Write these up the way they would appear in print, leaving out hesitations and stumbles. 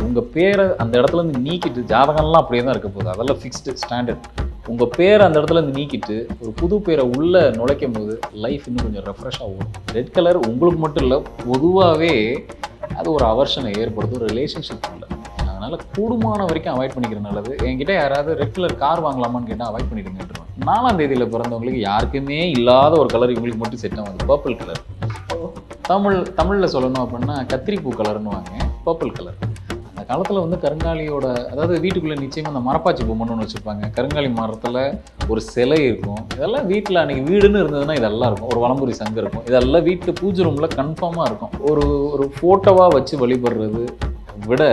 உங்கள் பேரை அந்த இடத்துலேருந்து நீக்கிட்டு, ஜாதகம்லாம் அப்படியே தான் இருக்க போகுது, அதெல்லாம் ஃபிக்ஸ்டு ஸ்டாண்டர்ட். உங்கள் பேரை அந்த இடத்துலேருந்து நீக்கிட்டு ஒரு புது பேரை உள்ளே நுழைக்கும் போது லைஃப் இன்னும் கொஞ்சம் ரெஃப்ரெஷ்ஷாக ஓடும். ரெட் கலர் உங்களுக்கு மட்டும் இல்லை, பொதுவாகவே அது ஒரு அவர்ஷனை ஏற்படுது ஒரு ரிலேஷன்ஷிப் இல்லை. அதனால் கூடுமான வரைக்கும் அவாய்ட் பண்ணிக்கிற நல்லது. என்கிட்ட யாராவது ரெட் கலர் கார் வாங்கலாமான்னு கேட்டால் அவாய்ட் பண்ணிடுங்கன்றான். 4ஆம் தேதியில் பிறந்தவங்களுக்கு யாருக்குமே இல்லாத ஒரு கலர் இவங்களுக்கு மட்டும் செட் ஆகுது, பர்பிள் கலர். தமிழில் சொல்லணும் அப்படின்னா கத்திரிப்பூ கலர்னு வாங்க, பர்பிள் கலர். அந்த காலத்தில் வந்து கருங்காலியோட, அதாவது வீட்டுக்குள்ளே நிச்சயமாக அந்த மரப்பாச்சி பொம்மைன்னு ஒன்று வச்சுருப்பாங்க. கருங்காலி மரத்தில் ஒரு சிலை இருக்கும். இதெல்லாம் வீட்டில் அன்றைக்கி வீடுன்னு இருந்ததுன்னா இதெல்லாம் இருக்கும். ஒரு வலம்புரி சங்கம் இருக்கும். இதெல்லாம் வீட்டு பூஜை ரூமில் கன்ஃபார்மாக இருக்கும். ஒரு ஃபோட்டோவாக வச்சு வழிபடுறது விட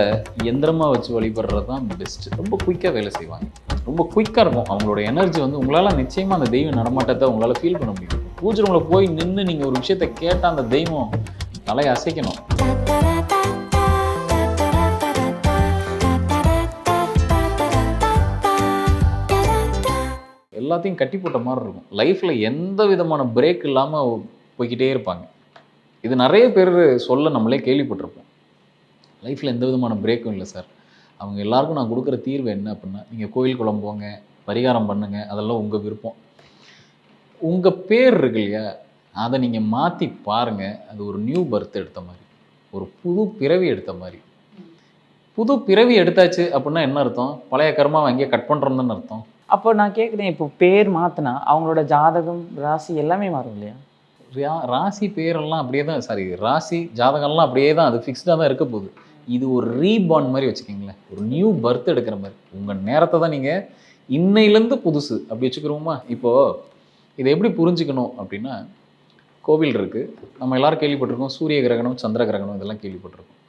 எந்திரமாக வச்சு வழிபடுறது தான் பெஸ்ட்டு. ரொம்ப குயிக்காக வேலை செய்வாங்க, ரொம்ப குயிக்காக இருக்கும். அவங்களோட எனர்ஜி வந்து உங்களால் நிச்சயமாக அந்த தெய்வ நடமாட்டத்தை உங்களால் ஃபீல் பண்ண முடியும். பூஜை ரூமில் போய் நின்று நீங்கள் ஒரு விஷயத்தை கேட்டால் அந்த தெய்வம் தலையை அசைக்கணும். எல்லாத்தையும் கட்டி போட்ட மாதிரி இருக்கும். லைஃப்பில் எந்த விதமான பிரேக் இல்லாமல் போய்கிட்டே இருப்பாங்க. இது நிறைய பேர் சொல்ல நம்மளே கேள்விப்பட்டிருப்போம். லைஃப்பில் எந்த விதமான பிரேக்கும் இல்லை சார். அவங்க எல்லாருக்கும் நான் கொடுக்குற தீர்வு என்ன அப்படின்னா, நீங்கள் கோயில் குளம் போங்க, பரிகாரம் பண்ணுங்க, அதெல்லாம் உங்கள் விருப்பம். உங்கள் பேர் இருக்கு இல்லையா, அதை நீங்கள் மாற்றி பாருங்கள். அது ஒரு நியூ பர்த் எடுத்த மாதிரி, ஒரு புது பிறவி எடுத்த மாதிரி. புது பிறவி எடுத்தாச்சு அப்படின்னா என்ன அர்த்தம்? பழைய கர்மாவை அங்கேயே கட் பண்ணுறோம் தானே அர்த்தம். அப்போ நான் கேட்குறேன், இப்போ பேர் மாற்றினா அவங்களோட ஜாதகம் ராசி எல்லாமே மாறும் இல்லையா? ராசி பேரெல்லாம் அப்படியே தான், சாரி, ராசி ஜாதகம்லாம் அப்படியே தான், அது ஃபிக்ஸ்டாக தான் இருக்க போகுது. இது ஒரு ரீபார்ன் மாதிரி வச்சுக்கிங்களேன், ஒரு நியூ பர்த் எடுக்கிற மாதிரி. உங்கள் நேரத்தை தான் நீங்கள் இன்னையிலேருந்து புதுசு அப்படி வச்சுக்கிறோமா. இப்போது இதை எப்படி புரிஞ்சுக்கணும் அப்படின்னா, கோவில் இருக்குது, நம்ம எல்லோரும் கேள்விப்பட்டிருக்கோம். சூரிய கிரகணம், சந்திர கிரகணம், இதெல்லாம் கேள்விப்பட்டிருக்கோம்.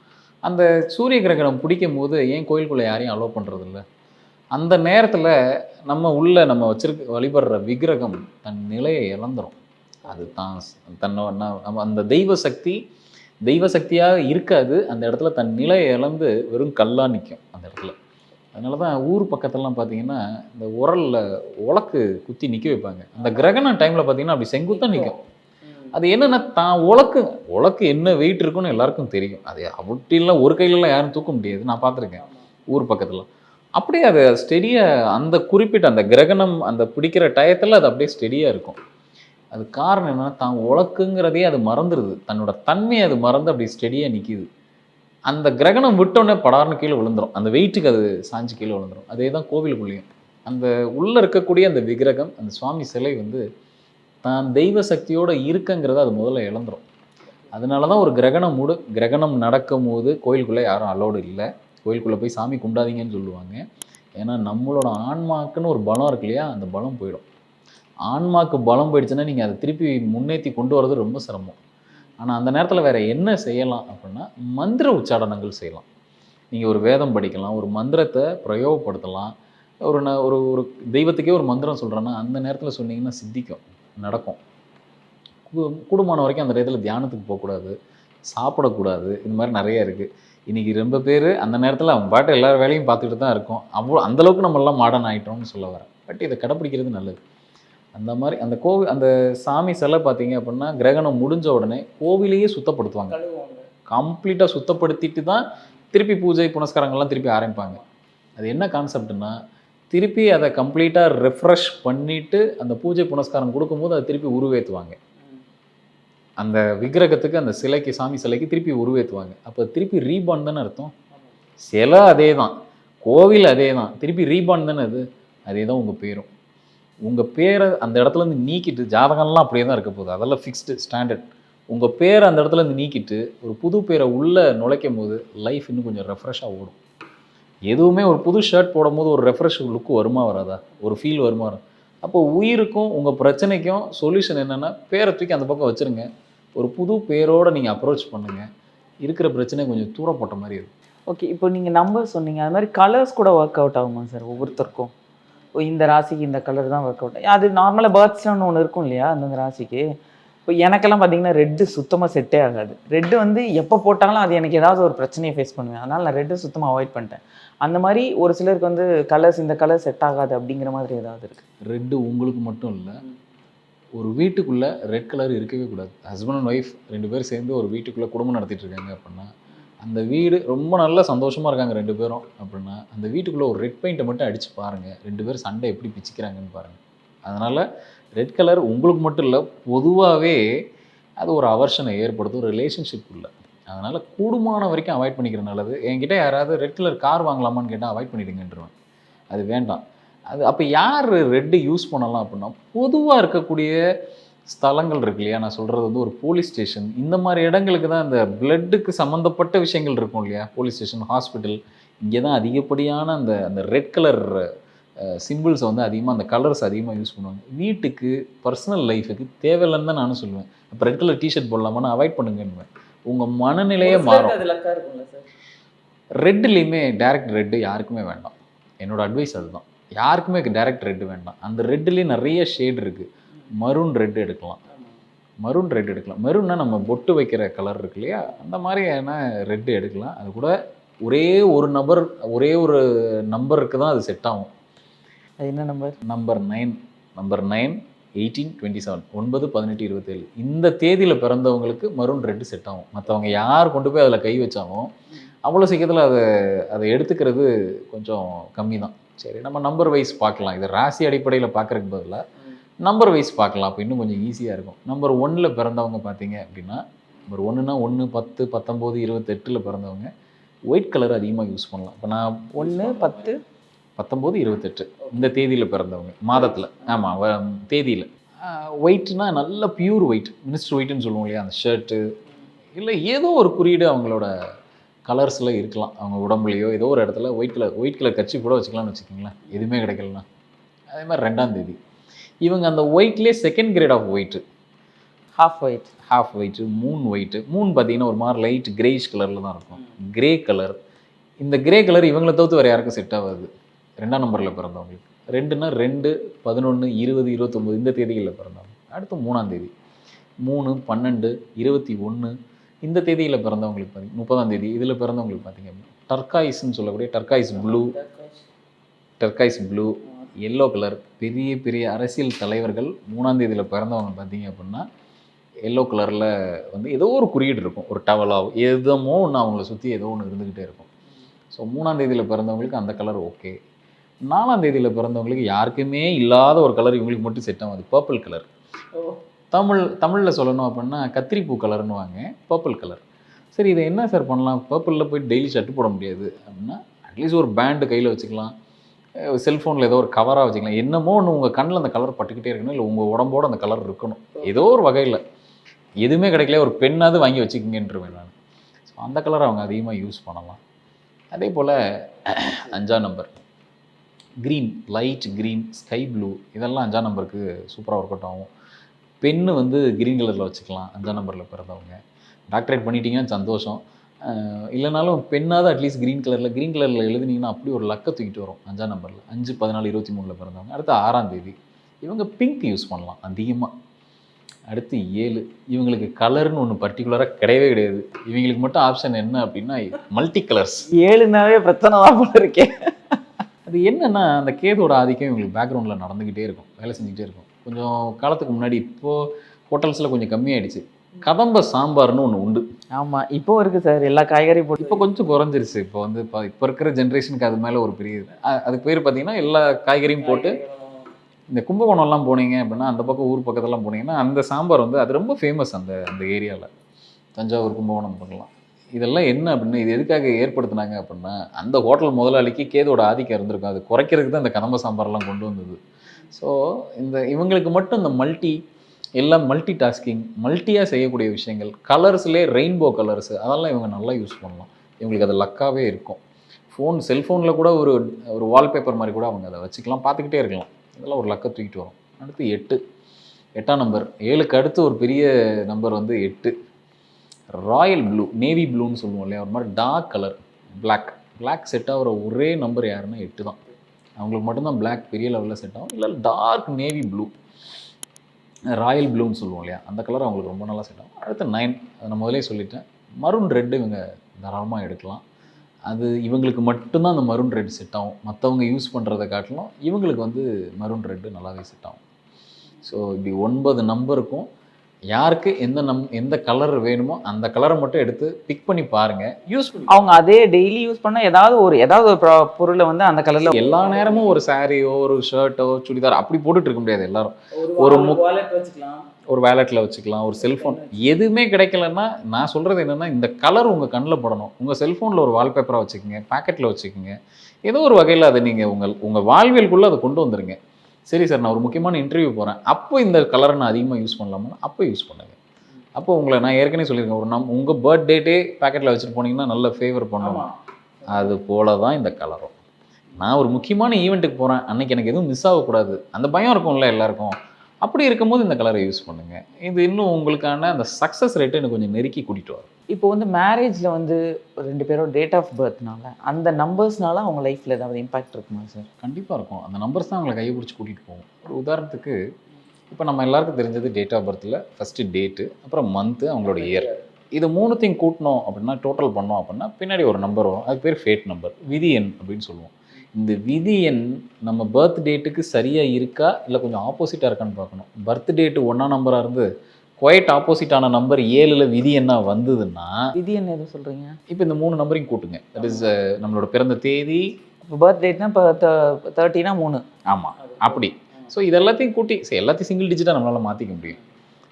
அந்த சூரிய கிரகணம் பிடிக்கும் போது ஏன் கோயிலுக்குள்ளே யாரையும் அலோவ் பண்ணுறதில்ல? அந்த நேரத்தில் நம்ம வச்சிருக்க வழிபடுற விக்கிரகம் தன் நிலையை இழந்துடும். அது தான் நம்ம அந்த தெய்வ சக்தியாக இருக்காது. அந்த இடத்துல தன் நிலையை இழந்து வெறும் கல்லாக நிற்கும் அந்த இடத்துல. அதனால தான் ஊர் பக்கத்துலலாம் பார்த்தீங்கன்னா இந்த உரலில் உலக்கு குத்தி நிற்க வைப்பாங்க. அந்த கிரகண டைமில் பார்த்தீங்கன்னா அப்படி செங்குத்தாக நிற்கும். அது என்னென்னா, தான் உலக்கு என்ன வெயிட் இருக்குன்னு எல்லாருக்கும் தெரியும். அது அப்படிலாம் ஒரு கையிலலாம் யாரும் தூக்க முடியாது. நான் பார்த்துருக்கேன் ஊர் பக்கத்தில். அப்படியே அது ஸ்டெடியாக அந்த குறிப்பிட்ட அந்த கிரகணம் அந்த பிடிக்கிற டயத்தில் அது அப்படியே ஸ்டெடியாக இருக்கும். அது காரணம் என்னென்னா, தான் உலக்குங்கிறதே அது மறந்துடுது, தன்னோட தன்மையை அது மறந்து அப்படி ஸ்டெடியாக நிற்கிது. அந்த கிரகணம் விட்டோன்னே படார்னு கீழே விழுந்துடும். அந்த வெயிட்டுக்கு அது சாஞ்சு கீழே விழுந்துடும். அதே தான் கோவிலுக்குள்ளேயும் அந்த உள்ளே இருக்கக்கூடிய அந்த விக்கிரகம், அந்த சுவாமி சிலை வந்து தான் தெய்வ சக்தியோடு இருக்குங்கிறத அது முதல்ல இழந்துடும். அதனால தான் ஒரு கிரகணம் நடக்கும் போது கோயிலுக்குள்ளே யாரும் அலோடு இல்லை. கோயிலுக்குள்ளே போய் சாமி கும்பிடாதீங்கன்னு சொல்லுவாங்க. ஏன்னா நம்மளோட ஆன்மாக்குன்னு ஒரு பலம் இருக்கு இல்லையா, அந்த பலம் போயிடும். ஆன்மாக்கு பலம் போயிடுச்சுன்னா நீங்கள் அதை திருப்பி முன்னேற்றி கொண்டு வரது ரொம்ப சிரமம். ஆனால் அந்த நேரத்தில் வேறு என்ன செய்யலாம் அப்படின்னா, மந்திர உச்சாடனங்கள் செய்யலாம். நீங்கள் ஒரு வேதம் படிக்கலாம், ஒரு மந்திரத்தை பிரயோகப்படுத்தலாம். ஒரு தெய்வத்துக்கே ஒரு மந்திரம் சொல்கிறேன்னா அந்த நேரத்தில் சொன்னீங்கன்னா சித்திக்கும், நடக்கும். கூடுமான வரைக்கும் அந்த நேரத்தில் தியானத்துக்கு போகக்கூடாது, சாப்பிடக்கூடாது. இந்த மாதிரி நிறைய இருக்குது. இன்றைக்கி ரொம்ப பேர் அந்த நேரத்தில் அவங்க பாட்டு எல்லா வேலையும் பார்த்துக்கிட்டு தான் இருக்கும். அந்தளவுக்கு நம்மளாம் மாடர்ன் ஆகிட்டோம்னு சொல்ல வரேன். பட் இதை கடைப்பிடிக்கிறது நல்லது. அந்த மாதிரி அந்த அந்த சாமி சிலை பார்த்தீங்க அப்படின்னா கிரகணம் முடிஞ்ச உடனே கோவிலையே சுத்தப்படுத்துவாங்க. கம்ப்ளீட்டாக சுத்தப்படுத்திட்டு தான் திருப்பி பூஜை புனஸ்காரங்கள்லாம் திருப்பி ஆரம்பிப்பாங்க. அது என்ன கான்செப்ட்னா, திருப்பி அதை கம்ப்ளீட்டாக ரெஃப்ரெஷ் பண்ணிவிட்டு அந்த பூஜை புனஸ்காரம் கொடுக்கும்போது அதை திருப்பி உருவேற்றுவாங்க. அந்த விக்கிரகத்துக்கு, அந்த சிலைக்கு, சாமி சிலைக்கு திருப்பி உருவேற்றுவாங்க. அப்போ திருப்பி ரீபார்ன் தானே அர்த்தம். சிலை அதே தான், கோவில் அதே தான், திருப்பி ரீபார்ன் தானே அது. அதே தான் உங்கள் பேரும். உங்கள் பேரை அந்த இடத்துலேருந்து நீக்கிட்டு, ஜாதகம்லாம் அப்படியே தான் இருக்க போகுது, அதெல்லாம் ஃபிக்ஸ்டு ஸ்டாண்டர்ட். உங்கள் பேரை அந்த இடத்துலேருந்து நீக்கிட்டு ஒரு புது பேரை உள்ளே நுழைக்கும் போது லைஃப் இன்னும் கொஞ்சம் ரெஃப்ரெஷ்ஷாக ஓடும். எதுவுமே ஒரு புது ஷர்ட் போடும் போது ஒரு ரெஃப்ரெஷ் லுக்கு வருமா வராதா, ஒரு ஃபீல் வருமா வரும். அப்போ உயிருக்கும் உங்கள் பிரச்சனைக்கும் சொல்யூஷன் என்னென்னா, பேரை தூக்கி அந்த பக்கம் வச்சுருங்க. ஒரு புது பேரோடு நீங்கள் அப்ரோச் பண்ணுங்கள். இருக்கிற பிரச்சனை கொஞ்சம் தூரப்பட்ட மாதிரி இருக்கும். ஓகே, இப்போ நீங்கள் நம்பர் சொன்னீங்க, அது மாதிரி கலர்ஸ் கூட ஒர்க் அவுட் ஆகுமா சார் ஒவ்வொருத்தருக்கும்? இந்த ராசிக்கு இந்த கலர் தான் ஒர்க் அவுட். அது நார்மலாக பேர்த்ஸ்டான்னு ஒன்று இருக்கும் இல்லையா, அந்தந்த ராசிக்கு. இப்போ எனக்கெல்லாம் பார்த்தீங்கன்னா ரெட்டு சுத்தமாக செட்டே ஆகாது. ரெட்டு வந்து எப்போ போட்டாலும் அது எனக்கு ஏதாவது ஒரு பிரச்சனையை ஃபேஸ் பண்ணுவேன். அதனால் நான் ரெட்டு சுத்தமாக அவாய்ட் பண்ணிட்டேன். அந்த மாதிரி ஒரு சிலருக்கு வந்து கலர்ஸ், இந்த கலர் செட் ஆகாது அப்படிங்கிற மாதிரி ஏதாவது இருக்குது? ரெட்டு உங்களுக்கு மட்டும் இல்லை, ஒரு வீட்டுக்குள்ளே ரெட் கலர் இருக்கவே கூடாது. ஹஸ்பண்ட் அண்ட் ஒய்ஃப் 2 பேர் சேர்ந்து ஒரு வீட்டுக்குள்ளே குடும்பம் நடத்திட்டு இருக்காங்க அப்படின்னா அந்த வீடு ரொம்ப நல்லா சந்தோஷமாக இருக்காங்க 2 பேரும் அப்படின்னா, அந்த வீட்டுக்குள்ளே ஒரு ரெட் பெயிண்ட்டை மட்டும் அடித்து பாருங்கள், 2 பேரும் சண்டை எப்படி பிச்சுக்கிறாங்கன்னு பாருங்கள். அதனால் ரெட் கலர் உங்களுக்கு மட்டும் இல்லை, பொதுவாகவே அது ஒரு அவர்ஷனை ஏற்படுத்தும் ஒரு ரிலேஷன்ஷிப் உள்ள. அதனால் கூடுமான வரைக்கும் அவாய்ட் பண்ணிக்கிறது நல்லது. என்கிட்ட யாராவது ரெட் கலர் கார் வாங்கலாமான்னு கேட்டால் அவாய்ட் பண்ணிடுங்கன்றுவேன். அது வேண்டாம். அது அப்போ யார் ரெட்டு யூஸ் பண்ணலாம் அப்படின்னா, பொதுவாக இருக்கக்கூடிய ஸ்தலங்கள் இருக்கு இல்லையா, நான் சொல்கிறது வந்து ஒரு போலீஸ் ஸ்டேஷன், இந்த மாதிரி இடங்களுக்கு தான் இந்த பிளட்டுக்கு சம்மந்தப்பட்ட விஷயங்கள் இருக்கும் இல்லையா, போலீஸ் ஸ்டேஷன், ஹாஸ்பிட்டல், இங்கே தான் அதிகப்படியான அந்த அந்த ரெட் கலர் சிம்பிள்ஸை வந்து அதிகமாக, அந்த கலர்ஸ் அதிகமாக யூஸ் பண்ணுவாங்க. வீட்டுக்கு, பர்சனல் லைஃபுக்கு தேவையில்லைன்னு தான் நானும் சொல்லுவேன். இப்போ ரெட் கலர் டிஷர்ட் போடலாமான்னு அவாய்ட் பண்ணுங்கன்னுவேன். உங்கள் மனநிலையே மாறும். ரெட்டுலேயுமே டைரக்ட் ரெட்டு யாருக்குமே வேண்டாம். என்னோட அட்வைஸ் அதுதான். யாருக்குமே டைரக்ட் ரெட்டு வேண்டாம். அந்த ரெட்டுலேயே நிறைய ஷேட் இருக்குது. மரூன் ரெட் எடுக்கலாம். மரூன் ரெட் எடுக்கலாம். மெரூன்னா நம்ம பொட்டு வைக்கிற கலர் இருக்கு இல்லையா, அந்த மாதிரியான ரெட்டு எடுக்கலாம். அது கூட ஒரே ஒரு நம்பருக்கு தான் அது செட் ஆகும். அது என்ன நம்பர்? நம்பர் 9. நம்பர் 9, 18, 27, 9, 18, 27 இந்த தேதியில் பிறந்தவங்களுக்கு மரூன் ரெட்டு செட் ஆகும். மற்றவங்க யார் கொண்டு போய் அதில் கை வச்சாலும் அவ்வளோ சீக்கிரத்தில் அதை எடுத்துக்கிறது கொஞ்சம் கம்மி தான். சரி, நம்ம நம்பர் வைஸ் பார்க்கலாம். இது ராசி அடிப்படையில் பார்க்குறதுக்கு பதிலாக நம்பர் வைஸ் பார்க்கலாம். அப்போ இன்னும் கொஞ்சம் ஈஸியாக இருக்கும். நம்பர் 1ல் பிறந்தவங்க பார்த்தீங்க அப்படின்னா, நம்பர் 1னா 1, 10, 19, 28ல் பிறந்தவங்க ஒயிட் கலர் அதிகமாக யூஸ் பண்ணலாம். இப்போ நான் 1, 10, 19, 28 இந்த தேதியில் பிறந்தவங்க, மாதத்தில், ஆமாம் தேதியில். ஒயிட்னா நல்ல பியூர் ஒயிட், மினிஸ்டர் ஒயிட்டுன்னு சொல்லுவோம் இல்லையா, அந்த ஷர்ட்டு இல்லை ஏதோ ஒரு குறியீடு அவங்களோட கலர்ஸில் இருக்கலாம். அவங்க உடம்புலையோ ஏதோ ஒரு இடத்துல ஒயிட் கலர் கட்சி கூட வச்சுக்கலாம்னு வச்சுக்கிங்களேன், எதுவுமே கிடைக்கலனா. அதே மாதிரி 2ஆம் தேதி இவங்க அந்த ஒயிட்லேயே second grade of white, half white, moon white. Moon பார்த்தீங்கன்னா ஒரு மாதிரி லைட் கிரேஷ் கலரில் தான் இருக்கும். கிரே கலர், இந்த கிரே கலர் இவங்களை தவிர்த்து வேறு யாருக்கும் செட் ஆகாது 2ஆம் நம்பரில் பிறந்தவங்களுக்கு. 2னா 2, 11, 20, 29 இந்த தேதிகளில் பிறந்தவங்க. அடுத்து 3ஆம் தேதி 3, 12, 21 இந்த தேதியில் பிறந்தவங்களுக்கு பார்த்தீங்க, 30ஆம் தேதி இதில் பிறந்தவங்களுக்கு பார்த்தீங்க அப்படின்னா டர்காய்ஸ்ன்னு சொல்லக்கூடிய டர்காய்ஸ் ப்ளூ, எல்லோ கலர். பெரிய பெரிய அரசியல் தலைவர்கள் 3ஆம் தேதியில் பிறந்தவங்க பார்த்தீங்க அப்படின்னா எல்லோ கலரில் வந்து ஏதோ ஒரு குறியீடு இருக்கும், ஒரு டவலாக எதுமோ ஒன்று அவங்கள சுற்றி ஏதோ ஒன்று இருந்துக்கிட்டே இருக்கும். ஸோ 3ஆம் தேதியில் பிறந்தவங்களுக்கு அந்த கலர் ஓகே. 4ஆம் தேதியில் பிறந்தவங்களுக்கு யாருக்குமே இல்லாத ஒரு கலர் இவங்களுக்கு மட்டும் செட் ஆகும், அது பர்பிள் கலர். தமிழில் சொல்லணும் அப்படின்னா கத்திரிப்பூ கலர்னு வாங்க, பர்பிள் கலர். சரி, இதை என்ன சார் பண்ணலாம்? பர்பிளில் போய் டெய்லி ஷர்ட் போட முடியாது அப்படின்னா அட்லீஸ்ட் ஒரு பேண்டு கையில் வச்சுக்கலாம், செல்ஃபோனில் ஏதோ ஒரு கவராக வச்சுக்கலாம். என்னமோ ஒன்று உங்கள் கண்ணில் அந்த கலர் பட்டுக்கிட்டே இருக்கணும், இல்லை உங்கள் உடம்போடு அந்த கலர் இருக்கணும் ஏதோ ஒரு வகையில். எதுவுமே கிடைக்கல, ஒரு பெண்ணாவது வாங்கி வச்சுக்கிங்கன்றுவேன் நான். ஸோ அந்த கலர் அவங்க அதிகமாக யூஸ் பண்ணலாம். அதே போல் 5ஆம் number green, light green, sky blue, இதெல்லாம் 5ஆம் நம்பருக்கு சூப்பராக ஒர்க் அவுட் ஆகும். பெண்ணு வந்து க்ரீன் கலரில் வச்சுக்கலாம் 5ஆம் நம்பரில் பிறந்தவங்க. டாக்டரேட் பண்ணிட்டீங்கன்னா சந்தோஷம், இல்லைனாலும் பெண்ணாவது அட்லீஸ்ட் க்ரீன் கலரில் எழுதுனீங்கன்னா அப்படி ஒரு லக்கை தூக்கிட்டு வரும் 5ஆம் நம்பரில். 5, 14, 23 பிறந்தவங்க. அடுத்து 6ஆம் தேதி இவங்க பிங்க் யூஸ் பண்ணலாம் அதிகமாக. அடுத்து 7, இவங்களுக்கு கலர்னு ஒன்று பர்டிகுலராக கிடையவே கிடையாது. இவங்களுக்கு மட்டும் ஆப்ஷன் என்ன அப்படின்னா மல்டி கலர்ஸ். 7னாவே பிரச்சனை தான் போல இருக்கே. அது என்னென்னா அந்த கேதோட ஆதிக்கம் இவங்களுக்கு பேக்ரவுண்டில் நடந்துக்கிட்டே இருக்கும், வேலை செஞ்சுக்கிட்டே இருக்கும். கொஞ்சம் காலத்துக்கு முன்னாடி, இப்போது ஹோட்டல்ஸில் கொஞ்சம் கம்மியாயிடுச்சு, கதம்ப சாம்பார்னு ஒன்று உண்டு. ஆமாம், இப்போ இருக்குது சார், எல்லா காய்கறி போட்டு. இப்போ கொஞ்சம் குறைஞ்சிருச்சு. இப்போ வந்து இப்போ இருக்கிற ஜென்ரேஷனுக்கு அது மேலே ஒரு பெரிய அதுக்கு பேர் பார்த்தீங்கன்னா எல்லா காய்கறியும் போட்டு. இந்த கும்பகோணம்லாம் போனீங்க அப்படின்னா, அந்த பக்கம் ஊர் பக்கத்துலாம் போனீங்கன்னா அந்த சாம்பார் வந்து அது ரொம்ப ஃபேமஸ் அந்த ஏரியாவில். தஞ்சாவூர், கும்பகோணம் பக்கலாம். இதெல்லாம் என்ன அப்படின்னா, இது எதுக்காக ஏற்படுத்தினாங்க அப்படின்னா, அந்த ஹோட்டல் முதலாளிக்கு கேதோட ஆதிக்கம் இருந்திருக்கும், அது குறைக்கிறதுக்கு தான் இந்த கதம்ப சாம்பார்லாம் கொண்டு வந்தது. ஸோ இவங்களுக்கு மட்டும் இந்த எல்லாம் மல்டி டாஸ்கிங், மல்டியாக செய்யக்கூடிய விஷயங்கள், கலர்ஸ்லேயே ரெயின்போ கலர்ஸு, அதெல்லாம் இவங்க நல்லா யூஸ் பண்ணலாம். இவங்களுக்கு அது லக்காகவே இருக்கும். செல்ஃபோனில் கூட ஒரு வால்பேப்பர் மாதிரி கூட அவங்க அதை வச்சுக்கலாம், பார்த்துக்கிட்டே இருக்கலாம். இதெல்லாம் ஒரு லக்கை தூக்கிட்டு வரும். அடுத்து 8ஆம் நம்பர். 7க்கு அடுத்து ஒரு பெரிய நம்பர் வந்து 8, ராயல் ப்ளூ, நேவி ப்ளூன்னு சொல்லுவோம் இல்லையா, ஒரு மாதிரி டார்க் கலர், பிளாக் செட் ஆகிற ஒரே நம்பர் யாருன்னா 8 தான். அவங்களுக்கு மட்டும்தான் பிளாக் பெரிய லெவலில் செட் ஆகும். இல்லை டார்க் நேவி ப்ளூ, ராயல் ப்ளூன்னு சொல்லுவோம் இல்லையா, அந்த கலர் அவங்களுக்கு ரொம்ப நல்லா செட் ஆகும். அடுத்து 9, அதை நான் முதலே சொல்லிட்டேன். மரூன் ரெட்டு இவங்க தாராளமாக எடுக்கலாம். அது இவங்களுக்கு மட்டும்தான் அந்த மரூன் ரெட் செட் ஆகும். மற்றவங்க யூஸ் பண்ணுறதை காட்டிலும் இவங்களுக்கு வந்து மரூன் ரெட்டு நல்லாவே செட் ஆகும். ஸோ இப்படி 9 நம்பருக்கும் யாருக்கு எந்த கலர் வேணுமோ அந்த கலரை மட்டும் எடுத்து பிக் பண்ணி பாருங்க, யூஸ் பண்ணி. அவங்க அதே டெய்லி யூஸ் பண்ண ஏதாவது ஒரு பொருளை வந்து அந்த கலர்ல எல்லா நேரமும் ஒரு சாரியோ ஒரு ஷர்ட்டோ சுடிதார் அப்படி போட்டுட்டு இருக்க முடியாது எல்லாரும். ஒரு வாலெட் வச்சுக்கலாம், ஒரு வேலெட்ல வச்சுக்கலாம், ஒரு செல்போன். எதுவுமே கிடைக்கலன்னா நான் சொல்றது என்னன்னா, இந்த கலர் உங்க கண்ணில் படணும். உங்க செல்போன்ல ஒரு வால்பேப்பரா வச்சுக்கோங்க, பாக்கெட்ல வச்சுக்கோங்க. ஏதோ ஒரு வகையில் அதை நீங்க உங்க வாழ்வியலுக்குள்ள அதை கொண்டு வந்துருங்க. சரி சார், நான் ஒரு முக்கியமான இன்டர்வியூ போகிறேன், அப்போ இந்த கலரை நான் அதிகமாக யூஸ் பண்ணலாமா, அப்போ யூஸ் பண்ணுங்க. அப்போ உங்களை நான் ஏற்கனவே சொல்லியிருக்கேன், உங்கள் பர்த் டேட்டே பேக்கெட்டில் வச்சுட்டு போனீங்கன்னா நல்ல ஃபேவர் பண்ணுவோம். அது போல தான் இந்த கலரும். நான் ஒரு முக்கியமான ஈவெண்ட்டுக்கு போகிறேன், அன்னைக்கு எனக்கு எதுவும் மிஸ் ஆகக்கூடாது, அந்த பயம் இருக்கும்ல எல்லாருக்கும். அப்படி இருக்கும்போது இந்த கலரை யூஸ் பண்ணுங்க. இது இன்னும் உங்களுக்கான அந்த சக்ஸஸ் ரேட்டை எனக்கு கொஞ்சம் நெருக்கி கூட்டிகிட்டு வரும். இப்போ வந்து மேரேஜில் வந்து 2 பேரோட டேட் ஆஃப் பர்த்னால அந்த நம்பர்ஸ்னால அவங்க லைஃப்பில் ஏதாவது இம்பாக்ட் இருக்குமா சார்? கண்டிப்பாக இருக்கும். அந்த நம்பர்ஸ் தான் அவங்களை கையை பிடிச்சி கூட்டிகிட்டு போகும். ஒரு உதாரணத்துக்கு, இப்போ நம்ம எல்லாருக்கும் தெரிஞ்சது டேட் ஆஃப் பர்த்தில் ஃபஸ்ட்டு டேட்டு, அப்புறம் மந்த்து, அவங்களோட இயர். இது மூணுத்தையும் கூட்டணும் அப்படின்னா, டோட்டல் பண்ணோம் அப்படின்னா பின்னாடி ஒரு நம்பர் வரும். அது பேர் ஃபேட் நம்பர், விதி எண் அப்படின்னு சொல்லுவோம். இந்த விதி எண் நம்ம பர்த் டேட்டுக்கு சரியாக இருக்கா இல்லை கொஞ்சம் ஆப்போசிட்டாக இருக்கான்னு பார்க்கணும். பர்த் டேட்டு 1ஆம் நம்பராக இருந்து குவைட் ஆப்போசிட்டான நம்பர் 7ல் விதி என்ன வந்ததுன்னா, விதி என்ன எதுவும் சொல்கிறீங்க? இப்போ இந்த 3 நம்பரையும் கூட்டுங்க. தட் இஸ் நம்மளோட பிறந்த தேதி. இப்போ பர்த் டேட்னா இப்போ 30னா 3. ஆமாம், அப்படி. ஸோ இது எல்லாத்தையும் கூட்டி எல்லாத்தையும் சிங்கிள் டிஜிட்டாக நம்மளால் மாற்றிக்க முடியும்.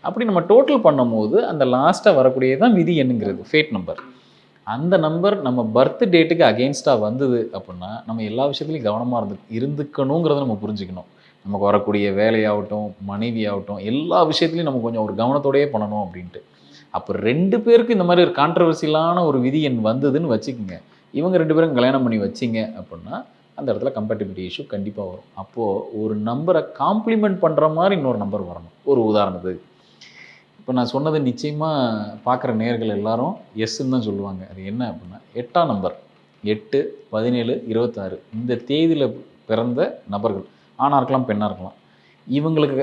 அப்படி நம்ம டோட்டல் பண்ணும்போது அந்த லாஸ்ட்டாக வரக்கூடியது தான் விதி எண்ணுங்கிறது, ஃபேட் நம்பர். அந்த நம்பர் நம்ம பர்த் டேட்டுக்கு அகெயின்ஸ்டாக வந்தது அப்படின்னா நம்ம எல்லா விஷயத்துலையும் கவனமாக இருந்துக்கணுங்கிறத நம்ம புரிஞ்சுக்கணும். நமக்கு வரக்கூடிய வேலையாகட்டும், மனைவியாகட்டும், எல்லா விஷயத்துலையும் நம்ம கொஞ்சம் ஒரு கவனத்தோடையே பண்ணணும் அப்படின்ட்டு. அப்போ 2 பேருக்கு இந்த மாதிரி ஒரு கான்ட்ரவர்சியலான ஒரு விதி எண் வந்ததுன்னு வச்சுக்கோங்க. இவங்க 2 பேரும் கல்யாணம் பண்ணி வச்சிங்க அப்படின்னா அந்த இடத்துல கம்பேட்டிபிலிட்டி இஷ்யூ கண்டிப்பாக வரும். அப்போது ஒரு நம்பரை காம்ப்ளிமெண்ட் பண்ணுற மாதிரி இன்னொரு நம்பர் வரணும். ஒரு உதாரணத்துக்கு இப்போ நான் சொன்னது நிச்சயமாக பார்க்குற நேயர்கள் எல்லாரும் எஸ்ன்னு தான் சொல்லுவாங்க. அது என்ன அப்படின்னா, 8ஆம் நம்பர், 8, 17, 26 இந்த தேதியில் பிறந்த நபர்கள், ஆணாக இருக்கலாம் பெண்ணாக இருக்கலாம்.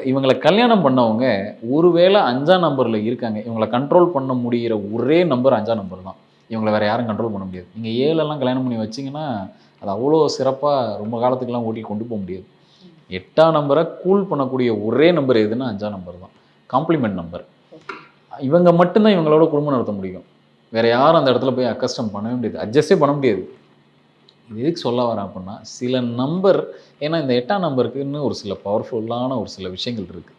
இவங்களை கல்யாணம் பண்ணவங்க ஒருவேளை 5ஆம் நம்பரில் இருக்காங்க, இவங்களை கண்ட்ரோல் பண்ண முடிகிற ஒரே நம்பர் 5ஆம் நம்பர் தான். இவங்களை வேறு யாரும் கண்ட்ரோல் பண்ண முடியாது. நீங்கள் 7 கல்யாணம் பண்ணி வச்சிங்கன்னா அது அவ்வளோ சிறப்பாக ரொம்ப காலத்துக்கெல்லாம் ஓட்டி கொண்டு போக முடியாது. 8ஆம் நம்பரை கூல் பண்ணக்கூடிய ஒரே நம்பர் எதுன்னா 5ஆம் நம்பர் தான், காம்ப்ளிமெண்ட் நம்பர். இவங்க மட்டும்தான் இவங்களோட குடும்பம் நடத்த முடியும். வேறு யாரும் அந்த இடத்துல போய் அக்கஸ்டம் பண்ணவே முடியாது, அட்ஜஸ்டே பண்ண முடியாது. இது எதுக்கு சொல்ல வரேன் அப்படின்னா, சில நம்பர், ஏன்னா இந்த 8ஆம் நம்பருக்குன்னு ஒரு சில பவர்ஃபுல்லான ஒரு சில விஷயங்கள் இருக்குது.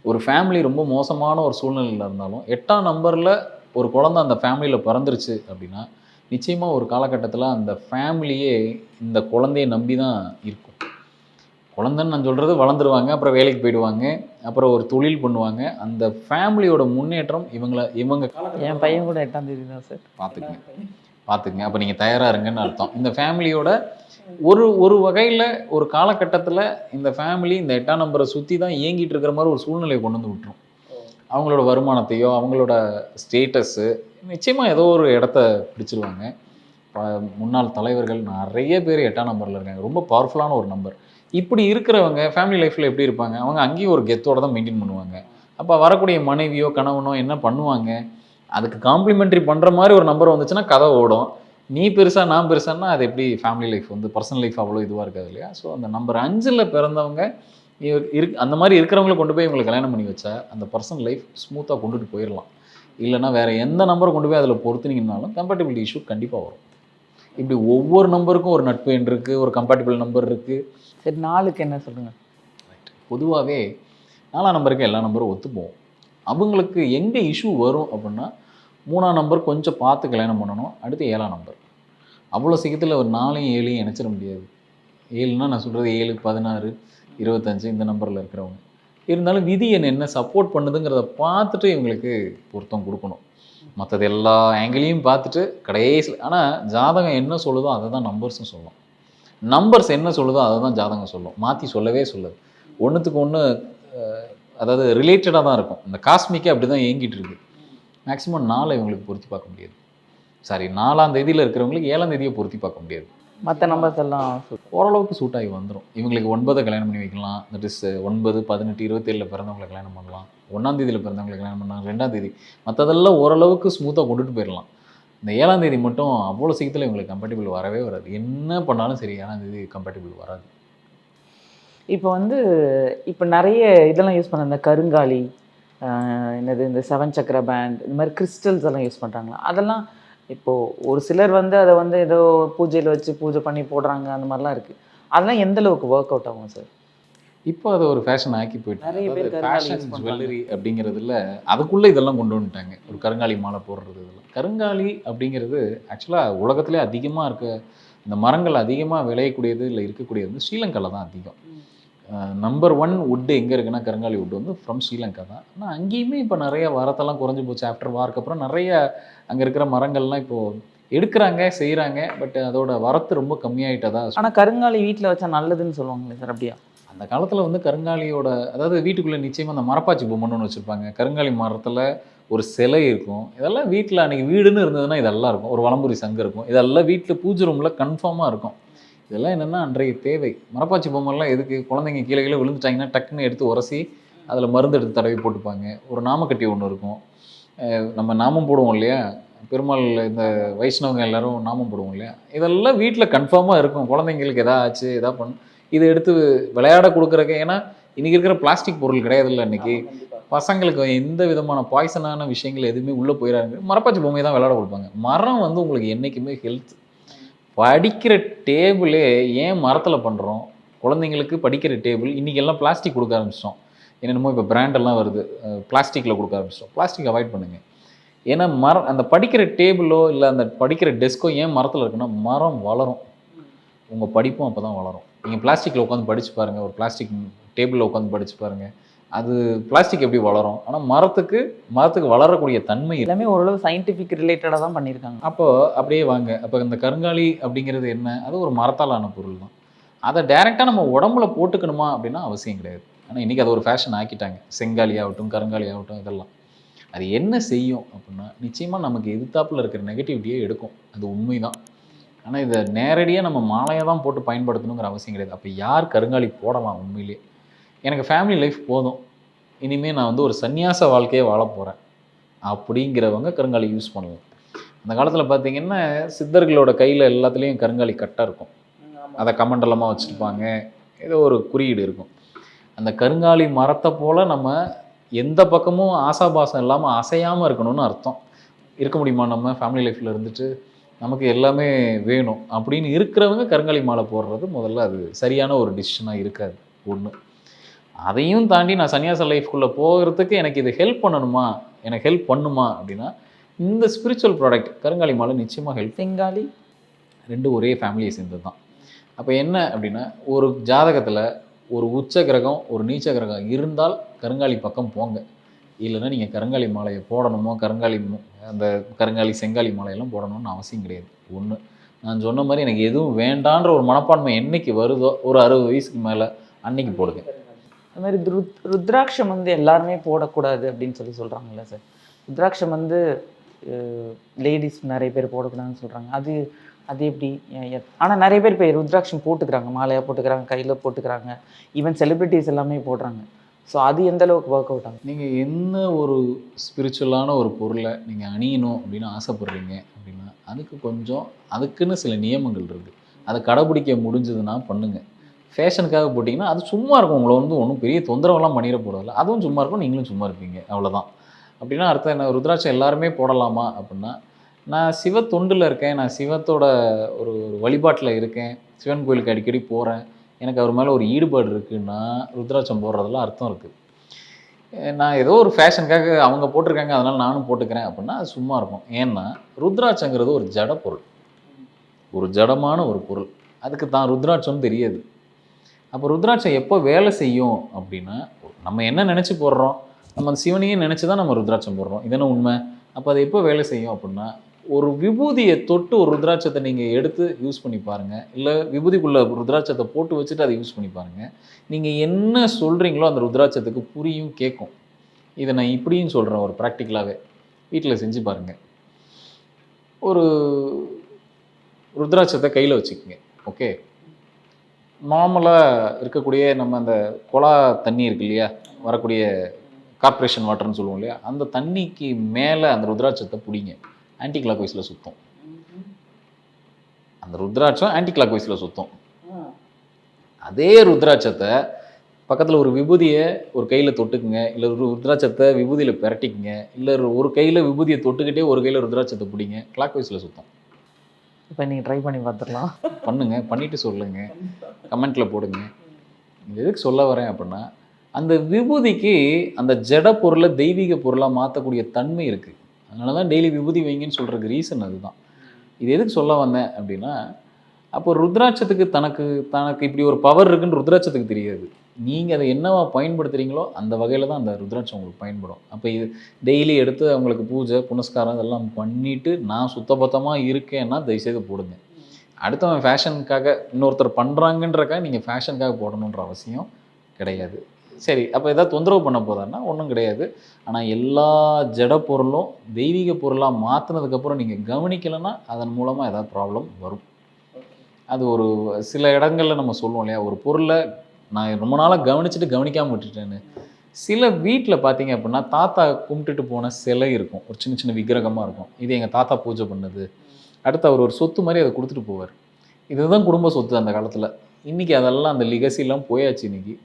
ஒரு ஃபேமிலி ரொம்ப மோசமான ஒரு சூழ்நிலையில் இருந்தாலும் 8ஆம் நம்பரில் ஒரு குழந்தை அந்த ஃபேமிலியில் பிறந்துருச்சு அப்படின்னா நிச்சயமாக ஒரு காலகட்டத்தில் அந்த ஃபேமிலியே இந்த குழந்தைய நம்பி தான் இருக்கும். குழந்தைன்னு நான் சொல்கிறது வளர்ந்துருவாங்க, அப்புறம் வேலைக்கு போயிடுவாங்க, அப்புறம் ஒரு தொழில் பண்ணுவாங்க. அந்த ஃபேமிலியோட முன்னேற்றம் இவங்க என் பையன் கூட 8ஆம் தேதி தான் சார். பார்த்துக்குங்க. அப்போ நீங்கள் தயாராக இருங்கன்னு அர்த்தம். இந்த ஃபேமிலியோட ஒரு வகையில் ஒரு காலகட்டத்தில் இந்த ஃபேமிலி இந்த 8ஆம் நம்பரை சுற்றி தான் இயங்கிட்டு இருக்கிற மாதிரி ஒரு சூழ்நிலையை கொண்டு வந்து விட்டுரும். அவங்களோட வருமானத்தையோ அவங்களோட ஸ்டேட்டஸு நிச்சயமாக ஏதோ ஒரு இடத்த பிடிச்சிருவாங்க. முன்னாள் தலைவர்கள் நிறைய பேர் 8ஆம் நம்பரில் இருக்காங்க, ரொம்ப பவர்ஃபுல்லான ஒரு நம்பர். இப்படி இருக்கிறவங்க ஃபேமிலி லைஃப்பில் எப்படி இருப்பாங்க, அவங்க அங்கேயும் ஒரு கெத்தோடு தான் மெயின்டைன் பண்ணுவாங்க. அப்போ வரக்கூடிய மனைவியோ கணவனோ என்ன பண்ணுவாங்க, அதுக்கு காம்ப்ளிமெண்ட்ரி பண்ணுற மாதிரி ஒரு நம்பர் வந்துச்சுன்னா கதை ஓடும். நீ பெருசா நான் பெருசான்னா அது எப்படி ஃபேமிலி லைஃப் வந்து பர்சனல் லைஃப் அவ்வளோ இதுவாக இருக்காது இல்லையா. ஸோ அந்த நம்பர் 5ல் பிறந்தவங்க அந்த மாதிரி இருக்கிறவங்கள கொண்டு போய் இவங்களை கல்யாணம் பண்ணி வச்சா அந்த பர்சனல் லைஃப் ஸ்மூத்தாக கொண்டுட்டு போயிடலாம். இல்லைனா வேறு எந்த நம்பரை கொண்டு போய் அதில் பொறுத்துனீங்கன்னாலும் கம்பேட்டிபிலிட்டி இஷ்யூ கண்டிப்பாக வரும். இப்படி ஒவ்வொரு நம்பருக்கும் ஒரு நட்பு எண் இருக்குது, ஒரு கம்பேட்டிபிள் நம்பர் இருக்குது. சரி, 4க்கு என்ன சொல்லுங்கள்? பொதுவாகவே 4ஆம் நம்பருக்கு எல்லா நம்பரும் ஒத்துப்போம். அவங்களுக்கு எங்கே இஷ்யூ வரும் அப்படின்னா, 3ஆம் நம்பர் கொஞ்சம் பார்த்து கல்யாணம் பண்ணணும். அடுத்து 7ஆம் நம்பர். அவ்வளோ சீக்கிரத்தில் ஒரு 4ஐயும் 7ஐயும் இணைச்சிட முடியாது. 7னா நான் சொல்கிறது 7, 16, 25 இந்த நம்பரில் இருக்கிறவங்க. இருந்தாலும் விதி என்ன சப்போர்ட் பண்ணுதுங்கிறத பார்த்துட்டு இவங்களுக்கு பொருத்தம் கொடுக்கணும். மற்றது எல்லா ஆங்கிளையும் பார்த்துட்டு கடைசியில், ஆனால் ஜாதகம் என்ன சொல்லுதோ அதை தான் நம்பர்ஸும் சொல்லும். நம்பர்ஸ் என்ன சொல்லுதோ அதை தான் ஜாதகம் சொல்லும், மாற்றி சொல்லவே சொல்லாது. ஒன்றுத்துக்கு ஒன்று அதாவது ரிலேட்டடாக தான் இருக்கும். இந்த காஸ்மிக்கே அப்படி தான் இயங்கிட்டு இருக்கு. மேக்ஸிமம் 4 இவங்களுக்கு பொருத்தி பார்க்க முடியாது. சாரி, 4ஆம் தேதியில் இருக்கிறவங்களுக்கு 7ஆம் தேதியை பொருத்தி பார்க்க முடியாது. மற்ற நம்பர்ஸ் எல்லாம் ஓரளவுக்கு சூட் ஆகி வந்துடும். இவங்களுக்கு 9 கல்யாணம் பண்ணி வைக்கலாம். தட் இஸ் 9, 18, 27 பிறந்தவங்களை கல்யாணம் பண்ணலாம். 1ஆம் தேதியில் பிறந்தவங்களை கல்யாணம் பண்ணலாம். 2ஆம் தேதி மற்றதெல்லாம் ஓரளவுக்கு ஸ்மூத்தாக கொண்டுட்டு போயிடலாம். இந்த 7ஆம் தேதி மட்டும் அவ்வளோ சீக்கிரத்தில் இவங்களுக்கு கம்பேட்டிபிள் வரவே வராது. என்ன பண்ணாலும் சரி 7ஆம் தேதி கம்பேட்டிபிள் வராது. இப்போ வந்து இப்போ நிறைய இதெல்லாம் யூஸ் பண்ண, இந்த கருங்காலி, என்னது இந்த 7 சக்கர பேண்ட் இந்த மாதிரி கிறிஸ்டல்ஸ் எல்லாம் யூஸ் பண்ணுறாங்களா? அதெல்லாம் இப்போது ஒரு சிலர் வந்து அதை வந்து ஏதோ பூஜையில் வச்சு பூஜை பண்ணி போடுறாங்க, அந்த மாதிரிலாம் இருக்குது. அதெல்லாம் எந்த அளவுக்கு ஒர்க் அவுட் ஆகும் சார்? இப்போ அதை ஒரு ஃபேஷன் ஆக்கி போயிட்டு நிறைய பேர் கருங்காலி ஃபேஷன் யூஸ் பண்ணுறாங்க. ஜுவல்லரி அப்படிங்கிறதுல அதுக்குள்ளே இதெல்லாம் கொண்டு வந்துட்டாங்க. ஒரு கருங்காலி மாலை போடுறது இதெல்லாம். கருங்காலி அப்படிங்கிறது ஆக்சுவலாக உலகத்திலே அதிகமாக இருக்க இந்த மரங்கள் அதிகமாக விளையக்கூடியது இல்லை இருக்கக்கூடியது வந்து ஸ்ரீலங்காவில் தான் அதிகம். நம்பர் 1 வுட்டு எங்கே இருக்குன்னா கருங்காலி வுட் வந்து ஃப்ரம் ஸ்ரீலங்கா தான். ஆனால் அங்கேயுமே இப்போ நிறைய வரத்தெல்லாம் குறைஞ்சி போச்சு. ஆஃப்டர் வார்க்கு அப்புறம் நிறைய அங்கே இருக்கிற மரங்கள்லாம் இப்போது எடுக்கிறாங்க செய்கிறாங்க. பட் அதோட வரத்து ரொம்ப கம்மியாயிட்டதா. ஆனால் கருங்காலி வீட்டில் வச்சா நல்லதுன்னு சொல்லுவாங்களே சார், அப்படியா? அந்த காலத்தில் வந்து கருங்காலியோட அதாவது வீட்டுக்குள்ளே நிச்சயமாக அந்த மரப்பாச்சி பொம்மைன்னு ஒன்று வச்சுருப்பாங்க. கருங்காலி மரத்தில் ஒரு சிலை இருக்கும். இதெல்லாம் வீட்டில் அன்றைக்கி வீடுன்னு இருந்ததுன்னா இதெல்லாம் இருக்கும். ஒரு வலம்புரி சங்கு இருக்கும். இதெல்லாம் வீட்டில் பூஜை ரூமில் கன்ஃபார்மாக இருக்கும். இதெல்லாம் என்னென்னா அன்றைய தேவை. மரப்பாச்சி பொம்மைலாம் எதுக்கு? குழந்தைங்க கீழே கீழே விழுந்துட்டாங்கன்னா டக்குன்னு எடுத்து உரசி அதில் மருந்து எடுத்து தடவி போட்டுப்பாங்க. ஒரு நாமக்கட்டி ஒன்று இருக்கும். நம்ம நாமம் போடுவோம் இல்லையா, பெருமாள் இந்த வைஷ்ணவங்க எல்லோரும் நாமம் போடுவோம் இல்லையா, இதெல்லாம் வீட்டில் கன்ஃபார்மாக இருக்கும். குழந்தைங்களுக்கு எதா ஆச்சு எதா பண்ணும் இதை எடுத்து விளையாட கொடுக்குறக்கு. ஏன்னா இன்றைக்கி இருக்கிற பிளாஸ்டிக் பொருள் கிடையாதுல்ல. இன்றைக்கி பசங்களுக்கு எந்த விதமான பாய்சனான விஷயங்கள் எதுவுமே உள்ளே போயிடாங்க. மரப்பாச்சி பொம்மையை தான் விளையாட கொடுப்பாங்க. மரம் வந்து உங்களுக்கு என்றைக்குமே ஹெல்த். படிக்கிற டேபிளே ஏன் மரத்தில் பண்ணுறோம்? குழந்தைங்களுக்கு படிக்கிற டேபிள் இன்றைக்கி எல்லாம் பிளாஸ்டிக் கொடுக்க ஆரம்பிச்சிட்டோம். என்னென்னமோ இப்போ பிராண்டெல்லாம் வருது, பிளாஸ்டிக்கில் கொடுக்க ஆரம்பிச்சிட்டோம். பிளாஸ்டிக் அவாய்ட் பண்ணுங்கள். ஏன்னா அந்த படிக்கிற டேபிளோ இல்லை அந்த படிக்கிற டெஸ்க்கோ ஏன் மரத்தில் இருக்குன்னா மரம் வளரும். உங்கள் படிப்பும் அப்போ தான் வளரும். நீங்கள் பிளாஸ்டிக்கில் உட்காந்து படித்து பாருங்கள், ஒரு பிளாஸ்டிக் டேபிளில் உட்காந்து படித்து பாருங்கள், அது பிளாஸ்டிக் எப்படி வளரும். ஆனால் மரத்துக்கு வளரக்கூடிய தன்மை எல்லாமே ஓரளவு சயின்டிஃபிக் ரிலேட்டடாக தான் பண்ணியிருக்காங்க. அப்போது அப்படியே வாங்க. அப்போ இந்த கருங்காலி அப்படிங்கிறது என்ன? அது ஒரு மரத்தாலான பொருள் தான். அதை டைரெக்டாக நம்ம உடம்புல போட்டுக்கணுமா அப்படின்னா அவசியம் கிடையாது. ஆனால் இன்றைக்கி அதை ஒரு ஃபேஷன் ஆக்கிட்டாங்க. செங்காலி ஆகட்டும் கருங்காலி ஆகட்டும் இதெல்லாம். அது என்ன செய்யும் அப்படின்னா நிச்சயமாக நமக்கு எதிர்த்தாப்பில் இருக்கிற நெகட்டிவிட்டியே எடுக்கும். அது உண்மை தான். ஆனால் இதை நேரடியாக நம்ம மாலையை தான் போட்டு பயன்படுத்தணுங்கிற அவசியம் கிடையாது. அப்போ யார் கருங்காலி போடலாம்? உண்மையிலே எனக்கு ஃபேமிலி லைஃப் போதும், இனிமேல் நான் வந்து ஒரு சன்னியாச வாழ்க்கையே வாழ போகிறேன் அப்படிங்கிறவங்க கருங்காலி யூஸ் பண்ணலாம். அந்த காலத்தில் பார்த்திங்கன்னா சித்தர்களோட கையில் எல்லாத்துலேயும் கருங்காலி கட்டாக இருக்கும். அதை கமண்டலமாக வச்சுருப்பாங்க. ஏதோ ஒரு குறியீடு இருக்கும். அந்த கருங்காலி மரத்தை போல் நம்ம எந்த பக்கமும் ஆசாபாசம் இல்லாமல் அசையாமல் இருக்கணும்னு அர்த்தம். இருக்க முடியுமா நம்ம ஃபேமிலி லைஃப்பில் இருந்துட்டு நமக்கு எல்லாமே வேணும் அப்படின்னு இருக்கிறவங்க கருங்காலி மாலை போடுறது முதல்ல அது சரியான ஒரு டிசிஷனாக இருக்காது. ஒன்று. அதையும் தாண்டி நான் சன்னியாச லைஃப்குள்ளே போகிறதுக்கு எனக்கு இது ஹெல்ப் பண்ணணுமா, எனக்கு ஹெல்ப் பண்ணுமா அப்படின்னா இந்த ஸ்பிரிச்சுவல் ப்ராடக்ட் கருங்காலி மாலை நிச்சயமாக ஹெல்ப். செங்காலி ரெண்டும் ஒரே ஃபேமிலியை சேர்ந்தது தான். அப்போ என்ன அப்படின்னா ஒரு ஜாதகத்தில் ஒரு உச்ச கிரகம் ஒரு நீச்ச கிரகம் இருந்தால் கருங்காலி பக்கம் போங்க. இல்லைன்னா நீங்கள் கருங்காலி மாலையை போடணுமோ அந்த கருங்காலி செங்காலி மாலையெல்லாம் போடணும்னு அவசியம் கிடையாது. ஒன்று. நான் சொன்ன மாதிரி எனக்கு எதுவும் வேண்டான்ற ஒரு மனப்பான்மை என்றைக்கு வருதோ ஒரு 60 வயசுக்கு மேலே அன்னைக்கு போடுங்க. அது மாதிரி ருத்ராட்சம் வந்து எல்லாருமே போடக்கூடாது அப்படின்னு சொல்கிறாங்கல்ல சார். ருத்ராட்சம் வந்து லேடிஸ் நிறைய பேர் போடக்கூடாதுன்னு சொல்கிறாங்க. அது எப்படி? ஆனால் நிறைய பேர் இப்போ ருத்ராட்சம் போட்டுக்கிறாங்க, மாலையாக போட்டுக்கிறாங்க, கையில் போட்டுக்கிறாங்க, ஈவன் செலிப்ரிட்டிஸ் எல்லாமே போடுறாங்க. ஸோ அது எந்த அளவுக்கு ஒர்க் அவுட் ஆகும்? நீங்கள் என்ன ஒரு ஸ்பிரிச்சுவலான ஒரு பொருளை நீங்கள் அணியணும் அப்படின்னு ஆசைப்பட்றீங்க அப்படின்னா அதுக்குன்னு சில நியமங்கள் இருக்குது. அதை கடைப்பிடிக்க முடிஞ்சதுன்னா பண்ணுங்கள். ஃபேஷனுக்காக போட்டிங்கன்னா அது சும்மா இருக்கும். உங்களை வந்து ஒன்றும் பெரிய தொந்தரவெல்லாம் பண்ணிட போகிறதில்ல. அதுவும் சும்மா இருக்கும், நீங்களும் சும்மா இருப்பீங்க, அவ்வளோதான். அப்படின்னா அர்த்தம் என்ன? ருத்ராட்சம் எல்லாருமே போடலாமா அப்படின்னா நான் சிவ தொண்டில் இருக்கேன், நான் சிவத்தோட ஒரு வழிபாட்டில் இருக்கேன், சிவன் கோயிலுக்கு அடிக்கடி போகிறேன், எனக்கு அவர் மேலே ஒரு ஈடுபாடு இருக்குன்னா ருத்ராட்சம் போடுறதெல்லாம் அர்த்தம் இருக்குது. நான் ஏதோ ஒரு ஃபேஷனுக்காக அவங்க போட்டிருக்காங்க அதனால் நானும் போட்டுக்கிறேன் அப்படின்னா அது சும்மா இருக்கும். ஏன்னா ருத்ராட்சங்கிறது ஒரு ஜட பொருள், ஒரு ஜடமான ஒரு பொருள். அதுக்கு தான் ருத்ராட்சம் தெரியாது. அப்போ ருத்ராட்சம் எப்போ வேலை செய்யும் அப்படின்னா நம்ம என்ன நினச்சி போடுறோம், நம்ம அந்த சிவனையே நினச்சி தான் நம்ம ருத்ராட்சம் போடுறோம். இதென்ன உண்மை. அப்போ அது எப்போ வேலை செய்யும் அப்படின்னா ஒரு விபூதியை தொட்டு ஒரு ருத்ராட்சத்தை நீங்கள் எடுத்து யூஸ் பண்ணி பாருங்கள், இல்லை விபூதிக்குள்ளே ருத்ராட்சத்தை போட்டு வச்சுட்டு அதை யூஸ் பண்ணி பாருங்கள். நீங்கள் என்ன சொல்கிறீங்களோ அந்த ருத்ராட்சத்துக்கு புரியும், கேட்கும். இதை நான் இப்படியும் சொல்கிறேன், ஒரு ப்ராக்டிக்கலாகவே வீட்டில் செஞ்சு பாருங்கள். ஒரு ருத்ராட்சத்தை கையில் வச்சுக்கோங்க. ஓகே, நார்மலாக இருக்கக்கூடிய நம்ம அந்த குழா தண்ணி இருக்கு இல்லையா, வரக்கூடிய கார்ப்பரேஷன் வாட்டர்னு சொல்லுவோம் இல்லையா, அந்த தண்ணிக்கு மேலே அந்த ருத்ராட்சத்தை பிடிங்க. ஆன்டி கிளாக் வைஸில் சுற்றும். அந்த ருத்ராட்சம் ஆன்டி கிளாக் வைஸில் சுற்றும். அதே ருத்ராட்சத்தை பக்கத்தில் ஒரு விபூதியை ஒரு கையில் தொட்டுக்குங்க, இல்லை ஒரு ருத்ராட்சத்தை விபூதியில் பிரட்டிக்குங்க, இல்லை ஒரு கையில் விபூதியை தொட்டுக்கிட்டே ஒரு கையில் ருத்ராட்சத்தை பிடிங்க, கிளாக் வைஸில் சுத்தம். இப்போ நீங்கள் ட்ரை பண்ணி பார்த்துடலாம். பண்ணுங்க, பண்ணிட்டு சொல்லுங்க, கமெண்ட்ல போடுங்க. இது எதுக்கு சொல்ல வரேன் அப்படின்னா, அந்த விபூதிக்கு அந்த ஜட பொருளை தெய்வீக பொருளாக மாற்றக்கூடிய தன்மை இருக்குது. அதனால தான் டெய்லி விபூதி வைங்கன்னு சொல்கிறதுக்கு ரீசன் அதுதான். இது எதுக்கு சொல்ல வந்தேன் அப்படின்னா, அப்போ ருத்ராட்சத்துக்கு தனக்கு தனக்கு இப்படி ஒரு பவர் இருக்குன்னு ருத்ராட்சத்துக்கு தெரியாது. நீங்கள் அதை என்னவா பயன்படுத்துகிறீங்களோ அந்த வகையில் தான் அந்த ருத்ராட்சம் உங்களுக்கு பயன்படும். அப்போ இது டெய்லி எடுத்து அவங்களுக்கு பூஜை புனஸ்காரம் இதெல்லாம் பண்ணிவிட்டு நான் சுத்தபத்தமாக இருக்கேன்னா தயவுசெய்து போடுங்க. அடுத்தவன் ஃபேஷனுக்காக இன்னொருத்தர் பண்ணுறாங்கன்றக்காக நீங்கள் ஃபேஷனுக்காக போடணுன்ற அவசியம் கிடையாது. சரி, அப்போ எதாவது தொந்தரவு பண்ண போதான்னா ஒன்றும் கிடையாது. ஆனால் எல்லா ஜட பொருளும் தெய்வீக பொருளாக மாற்றினதுக்கப்புறம் நீங்கள் கவனிக்கலைன்னா அதன் மூலமாக ஏதாவது ப்ராப்ளம் வரும். அது ஒரு சில இடங்களில் நம்ம சொல்லுவோம் இல்லையா, ஒரு பொருளை நான் ரொம்ப நாளாக கவனிச்சுட்டு கவனிக்காமல் விட்டுட்டேன்னு. சில வீட்டில் பார்த்தீங்க அப்படின்னா தாத்தா கும்பிட்டுட்டு போன சிலை இருக்கும், ஒரு சின்ன சின்ன விக்கிரகமாக இருக்கும். இது எங்கள் தாத்தா பூஜை பண்ணது. அடுத்து அவர் ஒரு சொத்து மாதிரி அதை கொடுத்துட்டு போவார். இதுதான் குடும்ப சொத்து அந்த காலத்தில். இன்றைக்கி அதெல்லாம் அந்த லிகசிலாம் போயாச்சு. இன்றைக்கி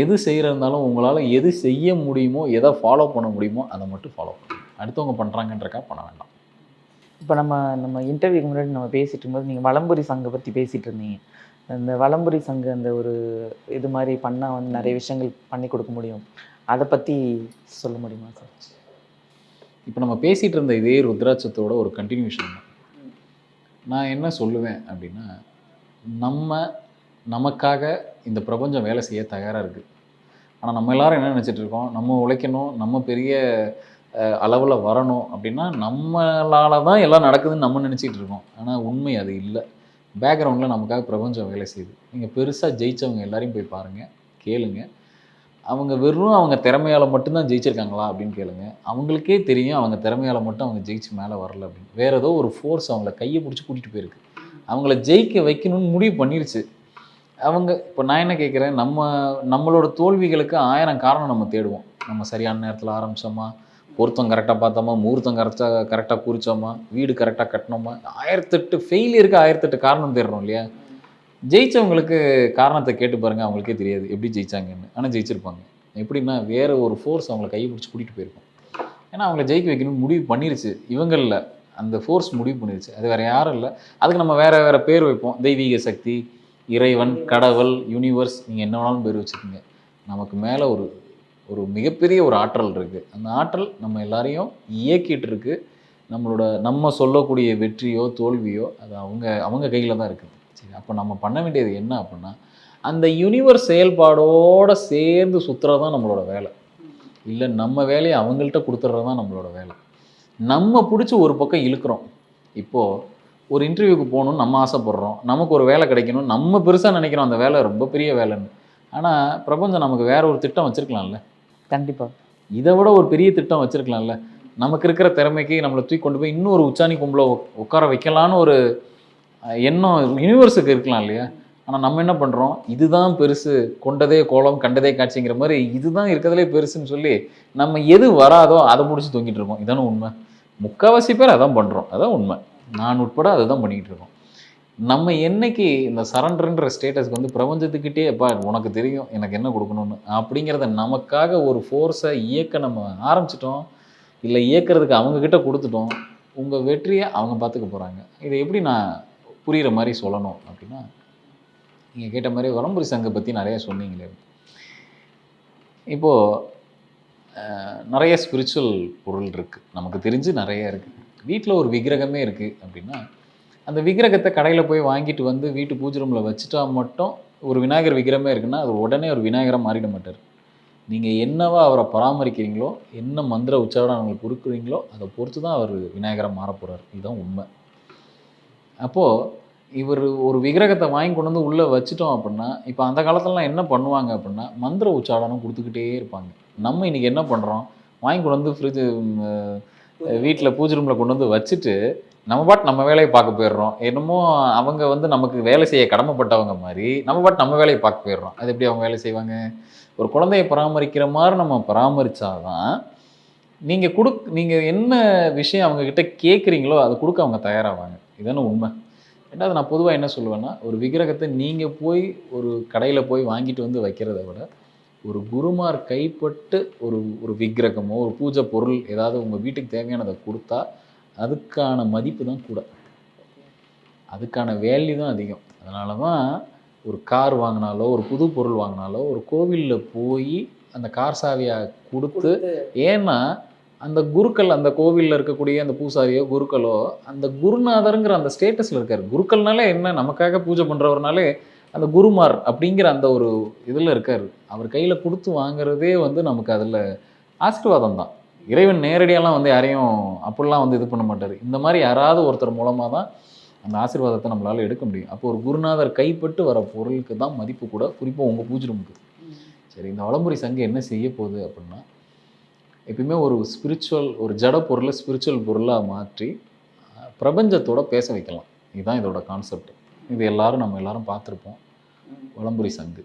எது செய்கிறதுனாலும் உங்களால் எது செய்ய முடியுமோ, எதை ஃபாலோ பண்ண முடியுமோ அதை மட்டும் ஃபாலோ பண்ணுங்க. அடுத்தவங்க பண்ணுறாங்கன்றக்கா பண்ண வேண்டாம். இப்போ நம்ம இன்டர்வியூக்கு முன்னாடி நம்ம பேசிட்டு இருக்கும்போது நீங்கள் வலம்புரி சங்கை பற்றி பேசிகிட்டு இருந்தீங்க. அந்த வலம்புரி சங்கு அந்த ஒரு இது மாதிரி பண்ணால் வந்து நிறைய விஷயங்கள் பண்ணி கொடுக்க முடியும். அதை பற்றி சொல்ல முடியுமா சார்? இப்போ நம்ம பேசிகிட்டு இருந்த இதே ருத்ராட்சத்தோட ஒரு கண்டினியூஷன் தான். நான் என்ன சொல்லுவேன் அப்படின்னா, நமக்காக இந்த பிரபஞ்சம் வேலை செய்ய தயாராக இருக்குது. ஆனால் நம்ம எல்லாரும் என்ன நினச்சிட்டு இருக்கோம், நம்ம உழைக்கணும், நம்ம பெரிய அளவில் வரணும் அப்படின்னா நம்மளால தான் எல்லாம் நடக்குதுன்னு நம்ம நினச்சிட்டு இருக்கோம். ஆனால் உண்மை அது இல்லை. பேக்ரவுண்டில் நமக்காக பிரபஞ்சம் வேலை செய்யுது. நீங்கள் பெருசாக ஜெயித்தவங்க எல்லாரையும் போய் பாருங்கள், கேளுங்க. அவங்க வெறும் அவங்க திறமையால் மட்டும்தான் ஜெயிச்சிருக்காங்களா அப்படின்னு கேளுங்க. அவங்களுக்கே தெரியும் அவங்க திறமையால் மட்டும் அவங்க ஜெயிச்சு மேலே வரல அப்படின்னு. வேறு ஏதோ ஒரு ஃபோர்ஸ் அவங்கள கையை பிடிச்சி கூட்டிகிட்டு போயிருக்கு. அவங்கள ஜெயிக்க வைக்கணும்னு முடிவு பண்ணிருச்சு. அவங்க இப்போ நான் என்ன கேட்குறேன், நம்மளோட தோல்விகளுக்கு 1000 காரணம் நம்ம தேடுவோம். நம்ம சரியான நேரத்தில் ஆரம்பித்தோமா, பொருத்தம் கரெக்டாக பார்த்தோமா, முகூர்த்தம் கரெக்டாக குறித்தோமா, வீடு கரெக்டாக கட்டினோமா, 1008 ஃபெயிலியருக்கு 1008 காரணம் தேடுறோம் இல்லையா. ஜெயித்தவங்களுக்கு காரணத்தை கேட்டு பாருங்கள், அவங்களுக்கே தெரியாது எப்படி ஜெயித்தாங்கன்னு. ஆனால் ஜெயிச்சிருப்பாங்க. எப்படின்னா வேறு ஒரு ஃபோர்ஸ் அவங்கள கையை பிடிச்சி கூட்டிகிட்டு போயிருக்கோம். ஏன்னா அவங்கள ஜெயிக்க வைக்கணும்னு முடிவு பண்ணிருச்சு. இவங்களில் அந்த ஃபோர்ஸ் முடிவு பண்ணிருச்சு. அது வேறு யாரும் இல்லை. அதுக்கு நம்ம வேறு பேர் வைப்போம். தெய்வீக சக்தி, இறைவன், கடவுள், யூனிவர்ஸ், நீங்கள் என்ன வேணாலும் பேர் வச்சுக்கோங்க. நமக்கு மேலே ஒரு மிகப்பெரிய ஒரு ஆற்றல் இருக்குது. அந்த ஆற்றல் நம்ம எல்லாரையும் இயக்கிட்டு இருக்கு. நம்ம சொல்லக்கூடிய வெற்றியோ தோல்வியோ அது அவங்க கையில் தான் இருக்குது. சரி, அப்போ நம்ம பண்ண வேண்டியது என்ன அப்படின்னா, அந்த யூனிவர்ஸ் செயல்பாடோடு சேர்ந்து சுற்றுறது தான் நம்மளோட வேலை. இல்லை நம்ம வேலையை அவங்கள்ட்ட கொடுத்துட்றது தான் நம்மளோட வேலை. நம்ம பிடிச்சி ஒரு பக்கம் இழுக்கிறோம். இப்போது ஒரு இன்டர்வியூக்கு போகணுன்னு நம்ம ஆசைப்படுறோம். நமக்கு ஒரு வேலை கிடைக்கணும், நம்ம பெருசாக நினைக்கிறோம் அந்த வேலை ரொம்ப பெரிய வேலைன்னு. ஆனால் பிரபஞ்சம் நமக்கு வேற ஒரு திட்டம் வச்சுருக்கலாம்ல. கண்டிப்பாக இதை விட ஒரு பெரிய திட்டம் வச்சுருக்கலாம்ல. நமக்கு இருக்கிற திறமைக்கு நம்மளை தூக்கி கொண்டு போய் இன்னொரு உச்சாணி கும்பல உட்கார வைக்கலான்னு ஒரு எண்ணம் யூனிவர்ஸுக்கு இருக்கலாம் இல்லையா. ஆனால் நம்ம என்ன பண்ணுறோம், இதுதான் பெருசு, கொண்டதே கோலம் கண்டதே காட்சிங்கிற மாதிரி இதுதான் இருக்கிறதுலே பெருசுன்னு சொல்லி நம்ம எது வராதோ அதை பிடிச்சி தொங்கிட்டு இருக்கோம். இதானே உண்மை. முக்கால்வாசி பேர் அதான் பண்ணுறோம். அதான் உண்மை. நான் உட்பட அதை தான் பண்ணிக்கிட்டு இருக்கோம். நம்ம என்னைக்கு இந்த சரண்டர்ன்ற ஸ்டேட்டஸ்க்கு வந்து பிரபஞ்சத்துக்கிட்டே எப்பா உனக்கு தெரியும் எனக்கு என்ன கொடுக்கணும்னு அப்படிங்கிறத நமக்காக ஒரு ஃபோர்ஸை இயக்க நம்ம ஆரம்பிச்சிட்டோம், இல்லை இயக்கிறதுக்கு அவங்கக்கிட்ட கொடுத்துட்டோம், உங்கள் வெற்றியை அவங்க பார்த்துக்க போகிறாங்க. இதை எப்படி நான் புரிகிற மாதிரி சொல்லணும் அப்படின்னா, நீங்கள் கேட்ட மாதிரி வலம்புரி சங்கை பற்றி நிறைய சொன்னீங்களே. இப்போது நிறைய ஸ்பிரிச்சுவல் பொருள் இருக்குது, நமக்கு தெரிஞ்சு நிறைய இருக்குது. வீட்டில் ஒரு விக்கிரகமே இருக்குது அப்படின்னா, அந்த விக்கிரகத்தை கடையில் போய் வாங்கிட்டு வந்து வீட்டு பூஜை ரூமில் வச்சுட்டா மட்டும் ஒரு விநாயகர் விக்கிரகமே இருக்குன்னா அது உடனே ஒரு விநாயகராக மாறிட மாட்டார். நீங்கள் என்னவா அவரை பராமரிக்கிறீங்களோ, என்ன மந்திர உச்சாரணங்களை கொடுக்குறீங்களோ அதை பொறுத்து தான் அவர் விநாயகராக மாற போகிறார். இதுதான் உண்மை. அப்போது இவர் ஒரு விக்கிரகத்தை வாங்கி கொண்டு வந்து உள்ளே வச்சுட்டோம் அப்படின்னா, இப்போ அந்த காலத்துலலாம் என்ன பண்ணுவாங்க அப்படின்னா மந்திர உச்சாரணம் கொடுத்துக்கிட்டே இருப்பாங்க. நம்ம இன்றைக்கி என்ன பண்ணுறோம், வாங்கி கொண்டு வந்து ஃப்ரிட்ஜு வீட்டில் பூஜை ரூமில் கொண்டு வந்து வச்சுட்டு நம்ம வேலையை பார்க்க போயிடுறோம். என்னமோ அவங்க வந்து நமக்கு வேலை செய்ய கடமைப்பட்டவங்க மாதிரி நம்ம வேலையை பார்க்க போயிடுறோம். அது எப்படி அவங்க வேலை செய்வாங்க? ஒரு குழந்தையை பராமரிக்கிற மாதிரி நம்ம பராமரித்தாதான் நீங்கள் என்ன விஷயம் அவங்கக்கிட்ட கேட்குறீங்களோ அதை கொடுக்க அவங்க தயாராவாங்க. இதுதானே உண்மை. ரெண்டாவது, நான் பொதுவாக என்ன சொல்லுவேன்னா, ஒரு விக்கிரகத்தை நீங்கள் போய் ஒரு கடையில் போய் வாங்கிட்டு வந்து வைக்கிறத விட ஒரு குருமார் கைப்பட்டு ஒரு ஒரு விக்கிரகமோ ஒரு பூஜை பொருள் ஏதாவது உங்கள் வீட்டுக்கு தேவையானதை கொடுத்தா அதுக்கான மதிப்பு தான் கூட, அதுக்கான வேல்யூ தான் அதிகம். அதனால தான் ஒரு கார் வாங்கினாலோ ஒரு புது பொருள் வாங்கினாலோ ஒரு கோவிலில் போய் அந்த கார் சாவியை கொடுத்து, ஏன்னா அந்த குருக்கள் அந்த கோவிலில் இருக்கக்கூடிய அந்த பூசாரியோ குருக்களோ அந்த குருநாதருங்கிற அந்த ஸ்டேட்டஸில் இருக்கார். குருக்கள்னாலே என்ன, நமக்காக பூஜை பண்ணுறவர்னாலே அந்த குருமார் அப்படிங்கிற அந்த ஒரு இதில் இருக்கார். அவர் கையில் கொடுத்து வாங்குறதே வந்து நமக்கு அதில் ஆசீர்வாதம் தான். இறைவன் நேரடியாலாம் வந்து யாரையும் அப்படிலாம் வந்து இது பண்ண மாட்டார். இந்த மாதிரி யாராவது ஒருத்தர் மூலமாக தான் அந்த ஆசீர்வாதத்தை நம்மளால் எடுக்க முடியும். அப்போ ஒரு குருநாதர் கைப்பட்டு வர பொருளுக்கு தான் மதிப்பு கூட, குறிப்பாக உங்கள் பூஜை ரூமுக்கு. சரி, இந்த வலம்புரி சங்கு என்ன செய்ய போகுது அப்படின்னா, எப்பயுமே ஒரு ஸ்பிரிச்சுவல் ஒரு ஜட பொருளை ஸ்பிரிச்சுவல் பொருளாக மாற்றி பிரபஞ்சத்தோட பேச வைக்கலாம். இதுதான் இதோட கான்செப்ட். இது நம்ம எல்லாரும் பார்த்துருப்போம். வலம்புரி சங்கு.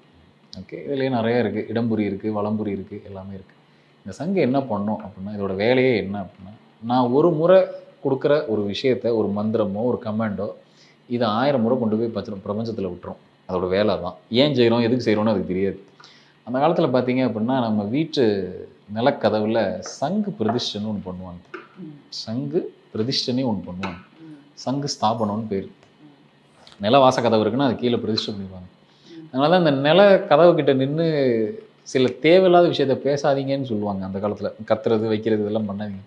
ஓகே, இதுலேயே நிறைய இருக்குது. இடம்புரி இருக்குது, வலம்புரி இருக்குது, எல்லாமே இருக்குது. இந்த சங்கு என்ன பண்ணும் அப்படின்னா, இதோட வேலையே என்ன அப்படின்னா, நான் ஒரு முறை கொடுக்குற ஒரு விஷயத்த, ஒரு மந்திரமோ ஒரு கமாண்டோ, இதை 1000 முறை கொண்டு போய் பிரபஞ்சத்தில் விட்டுரும். அதோட வேலை தான். ஏன் செய்கிறோம், எதுக்கு செய்கிறோன்னு அதுக்கு தெரியாது. அந்த காலத்தில் பார்த்தீங்க அப்படின்னா, நம்ம வீட்டு நிலக்கதவில் சங்கு பிரதிஷ்டன்னு ஒன்று பண்ணுவாங்க. சங்கு பிரதிஷ்டனே ஒன்று பண்ணுவாங்க. சங்கு ஸ்தாபனம்னு பேர். நில வாச கதவு இருக்குன்னா அது கீழே பிரதிஷ்டை பண்ணிடுவாங்க. அதனால அந்த நில கதவு கிட்ட நின்று சில தேவையில்லாத விஷயத்த பேசாதீங்கன்னு சொல்லுவாங்க அந்த காலத்தில். கத்துறது வைக்கிறது இதெல்லாம் பண்ணாதீங்க.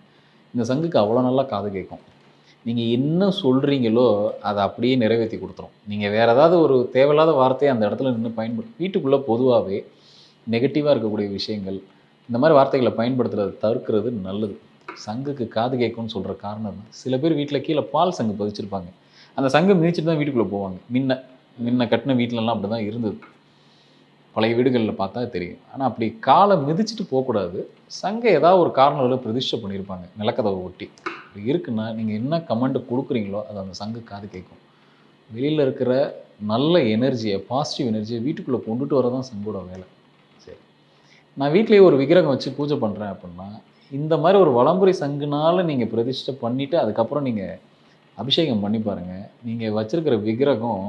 இந்த சங்குக்கு அவ்வளோ நல்லா காது கேட்கும். நீங்கள் என்ன சொல்கிறீங்களோ அதை அப்படியே நிறைவேற்றி கொடுத்துரும். நீங்கள் வேறு ஏதாவது ஒரு தேவையில்லாத வார்த்தையை அந்த இடத்துல நின்று வீட்டுக்குள்ளே பொதுவாகவே நெகட்டிவாக இருக்கக்கூடிய விஷயங்கள், இந்த மாதிரி வார்த்தைகளை பயன்படுத்துறது தவிர்க்கிறது நல்லது. சங்குக்கு காது கேட்கும்னு சொல்கிற காரணம் தான், சில பேர் வீட்டில் கீழே பால் சங்கு பதிச்சிருப்பாங்க. அந்த சங்கை மிதிச்சுட்டு தான் வீட்டுக்குள்ளே போவாங்க. முன்ன கட்டின வீட்டிலலாம் அப்படி தான் இருந்தது. பழைய வீடுகளில் பார்த்தா தெரியும். ஆனால் அப்படி காலை மிதிச்சுட்டு போகக்கூடாது. சங்கை ஏதாவது ஒரு காரணத்தில் பிரதிஷ்டை பண்ணியிருப்பாங்க நிலக்கதவை ஒட்டி. அப்படி இருக்குன்னா நீங்கள் என்ன கமெண்ட் கொடுக்குறீங்களோ அது அந்த சங்கு காது கேட்கும். வெளியில் இருக்கிற நல்ல எனர்ஜியை, பாசிட்டிவ் எனர்ஜியை வீட்டுக்குள்ளே கொண்டுட்டு வர தான் சங்கோட வேலை. சரி, நான் வீட்லேயே ஒரு விக்கிரகம் வச்சு பூஜை பண்ணுறேன் அப்படின்னா, இந்த மாதிரி ஒரு வலம்புரி சங்குனால நீங்கள் பிரதிஷ்டை பண்ணிவிட்டு அதுக்கப்புறம் நீங்கள் அபிஷேகம் பண்ணி பாருங்கள். நீங்கள் வச்சுருக்கிற விக்கிரகம்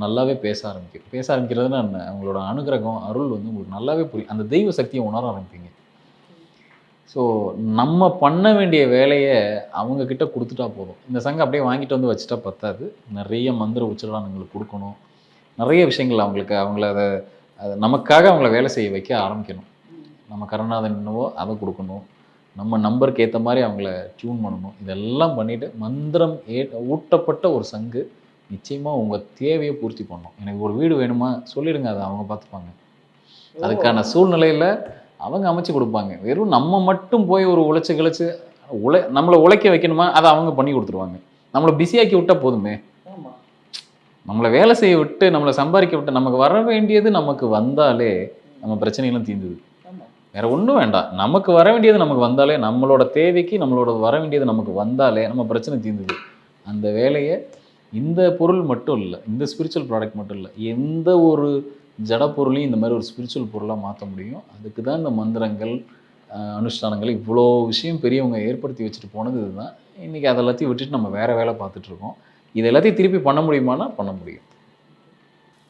நல்லாவே பேச ஆரம்பிக்கிறதுனா என்ன, அவங்களோட அனுகிரகம் அருள் வந்து உங்களுக்கு நல்லாவே புரியும். அந்த தெய்வ சக்தியை உணர ஆரம்பிப்பீங்க. ஸோ நம்ம பண்ண வேண்டிய வேலையை அவங்கக்கிட்ட கொடுத்துட்டா போதும். இந்த சங்கம் அப்படியே வாங்கிட்டு வந்து வச்சுட்டா பத்தாது. நிறைய மந்திர உச்சரணங்களுக்கு கொடுக்கணும். நிறைய விஷயங்கள் அவங்கள அதை நமக்காக அவங்கள வேலை செய்ய வைக்க ஆரம்பிக்கணும். நம்ம கருணாதன் என்னவோ அதை கொடுக்கணும். நம்ம நம்பருக்கு ஏற்ற மாதிரி அவங்கள டியூன் பண்ணணும். இதெல்லாம் பண்ணிவிட்டு மந்திரம் ஊட்டப்பட்ட ஒரு சங்கு நிச்சயமாக உங்கள் தேவையை பூர்த்தி பண்ணணும். எனக்கு ஒரு வீடு வேணுமா சொல்லிடுங்க, அதை அவங்க பார்த்துப்பாங்க. அதுக்கான சூழ்நிலையில் அவங்க அமைச்சு கொடுப்பாங்க. வெறும் நம்ம மட்டும் போய் ஒரு கிழச்சு நம்மளை உழைக்க வைக்கணுமா, அதை அவங்க பண்ணி கொடுத்துருவாங்க. நம்மளை பிஸியாக்கி விட்டால் போதுமே. நம்மளை வேலை செய்ய விட்டு, நம்மளை சம்பாதிக்க விட்டு, நமக்கு வர வேண்டியது நமக்கு வந்தாலே நம்ம பிரச்சனைகளும் தீர்ந்துது. வேற ஒன்றும் வேண்டாம். நமக்கு வர வேண்டியது நமக்கு வந்தாலே, நம்மளோட தேவைக்கு நம்மளோட வர வேண்டியது நமக்கு வந்தாலே நம்ம பிரச்சனை தீர்ந்துது. அந்த வேலையை இந்த பொருள் மட்டும் இல்லை, இந்த ஸ்பிரிச்சுவல் ப்ராடக்ட் மட்டும் இல்லை, எந்த ஒரு ஜட பொருளையும் இந்த மாதிரி ஒரு ஸ்பிரிச்சுவல் பொருளாக மாற்ற முடியும். அதுக்கு தான் இந்த மந்திரங்கள், அனுஷ்டானங்கள், இவ்வளோ விஷயம் பெரியவங்க ஏற்படுத்தி வச்சுட்டு போனது இதுதான். இன்றைக்கி அதை எல்லாத்தையும் விட்டுட்டு நம்ம வேறு வேலை பார்த்துட்ருக்கோம். இது எல்லாத்தையும் திருப்பி பண்ண முடியுமானா பண்ண முடியும்.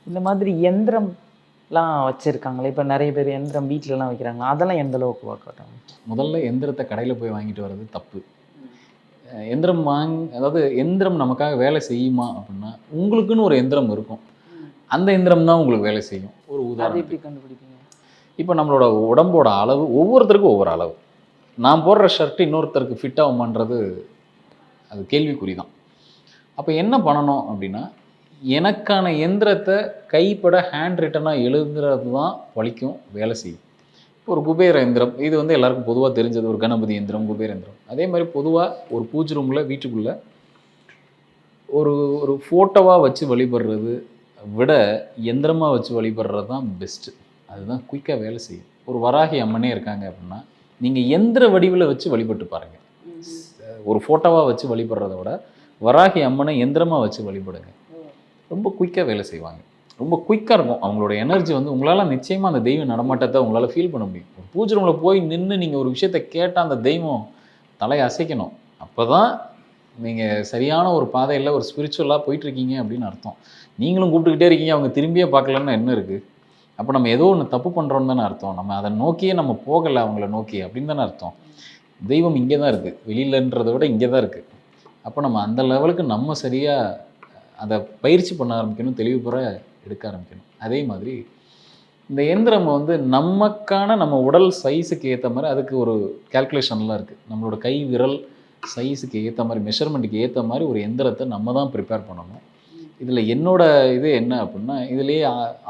இந்த மாதிரி எந்திரம்லாம் வச்சுருக்காங்களே, இப்போ நிறைய பேர் எந்திரம் வீட்டிலலாம் வைக்கிறாங்க, அதெல்லாம் எந்த அளவுக்கு ஒர்க் அவுட் ஆகும்? முதல்ல எந்திரத்தை கடையில் போய் வாங்கிட்டு வர்றது தப்பு. எந்திரம் அதாவது எந்திரம் நமக்காக வேலை செய்யுமா அப்படின்னா, உங்களுக்குன்னு ஒரு எந்திரம் இருக்கும். அந்த எந்திரம் தான் உங்களுக்கு வேலை செய்யும். ஒரு உதாரணம் எப்படி கண்டுபிடிப்பீங்க? இப்போ நம்மளோட உடம்போட அளவு ஒவ்வொருத்தருக்கும் ஒவ்வொரு அளவு. நான் போடுற ஷர்ட் இன்னொருத்தருக்கு ஃபிட் ஆகுமான்றது அது கேள்விக்குறி தான். அப்போ என்ன பண்ணணும் அப்படின்னா, எனக்கான எந்திரத்தை கைப்பட ஹேண்ட் ரிட்டனாக எழுதுறது தான் வலிக்கும், வேலை செய்யும். ஒரு குபேர எந்திரம், இது வந்து எல்லாருக்கும் பொதுவாக தெரிஞ்சது. ஒரு கணபதி எந்திரம், குபேர எந்திரம். அதே மாதிரி பொதுவாக ஒரு பூஜை ரூமில் வீட்டுக்குள்ளே ஒரு ஃபோட்டோவாக வச்சு வழிபடுறது விட எந்திரமாக வச்சு வழிபடுறது தான் பெஸ்ட்டு. அதுதான் குயிக்காக வேலை செய்யும். ஒரு வராகி அம்மனே இருக்காங்க அப்படின்னா, நீங்கள் எந்திர வடிவில் வச்சு வழிபட்டு பாருங்கள். ஒரு ஃபோட்டோவாக வச்சு வழிபடுறத விட வராகி அம்மனை எந்திரமாக வச்சு வழிபடுங்க. ரொம்ப குயிக்காக வேலை செய்வாங்க. ரொம்ப குயிக்காக இருக்கும். அவங்களோட எனர்ஜி வந்து உங்களால் நிச்சயமாக அந்த தெய்வம் நடமாட்டத்தை உங்களால் ஃபீல் பண்ண முடியும். ஒரு பூஜை ரூமில் போய் நின்று நீங்கள் ஒரு விஷயத்தை கேட்டால் அந்த தெய்வம் தலையை அசைக்கணும். அப்போ தான் நீங்கள் சரியான ஒரு பாதையில் ஒரு ஸ்பிரிச்சுவலாக போயிட்டுருக்கீங்க அப்படின்னு அர்த்தம். நீங்களும் கூப்பிட்டுக்கிட்டே இருக்கீங்க, அவங்க திரும்பியே பார்க்கலன்னா என்ன இருக்குது? அப்போ நம்ம ஏதோ ஒன்று தப்பு பண்ணுறோன்னு தானே அர்த்தம். நம்ம அதை நோக்கியே நம்ம போகலை அவங்கள நோக்கி அப்படின்னு தானே அர்த்தம். தெய்வம் இங்கே தான் இருக்குது, வெளியிலன்றதை விட இங்கே தான் இருக்குது. அப்போ நம்ம அந்த லெவலுக்கு நம்ம சரியாக அதை பயிற்சி பண்ண ஆரம்பிக்கணும், தெளிவு பெற எடுக்க ஆரம்பிக்கணும். அதே மாதிரி இந்த எந்திரம் வந்து நமக்கான நம்ம உடல் சைஸுக்கு ஏற்ற மாதிரி அதுக்கு ஒரு கால்குலேஷன்லாம் இருக்குது. நம்மளோட கை விரல் சைஸுக்கு ஏற்ற மாதிரி மெஷர்மெண்ட்டுக்கு ஏற்ற மாதிரி ஒரு எந்திரத்தை நம்ம தான் ப்ரிப்பேர் பண்ணணும். இதில் என்னோட இது என்ன அப்படின்னா, இதுலேயே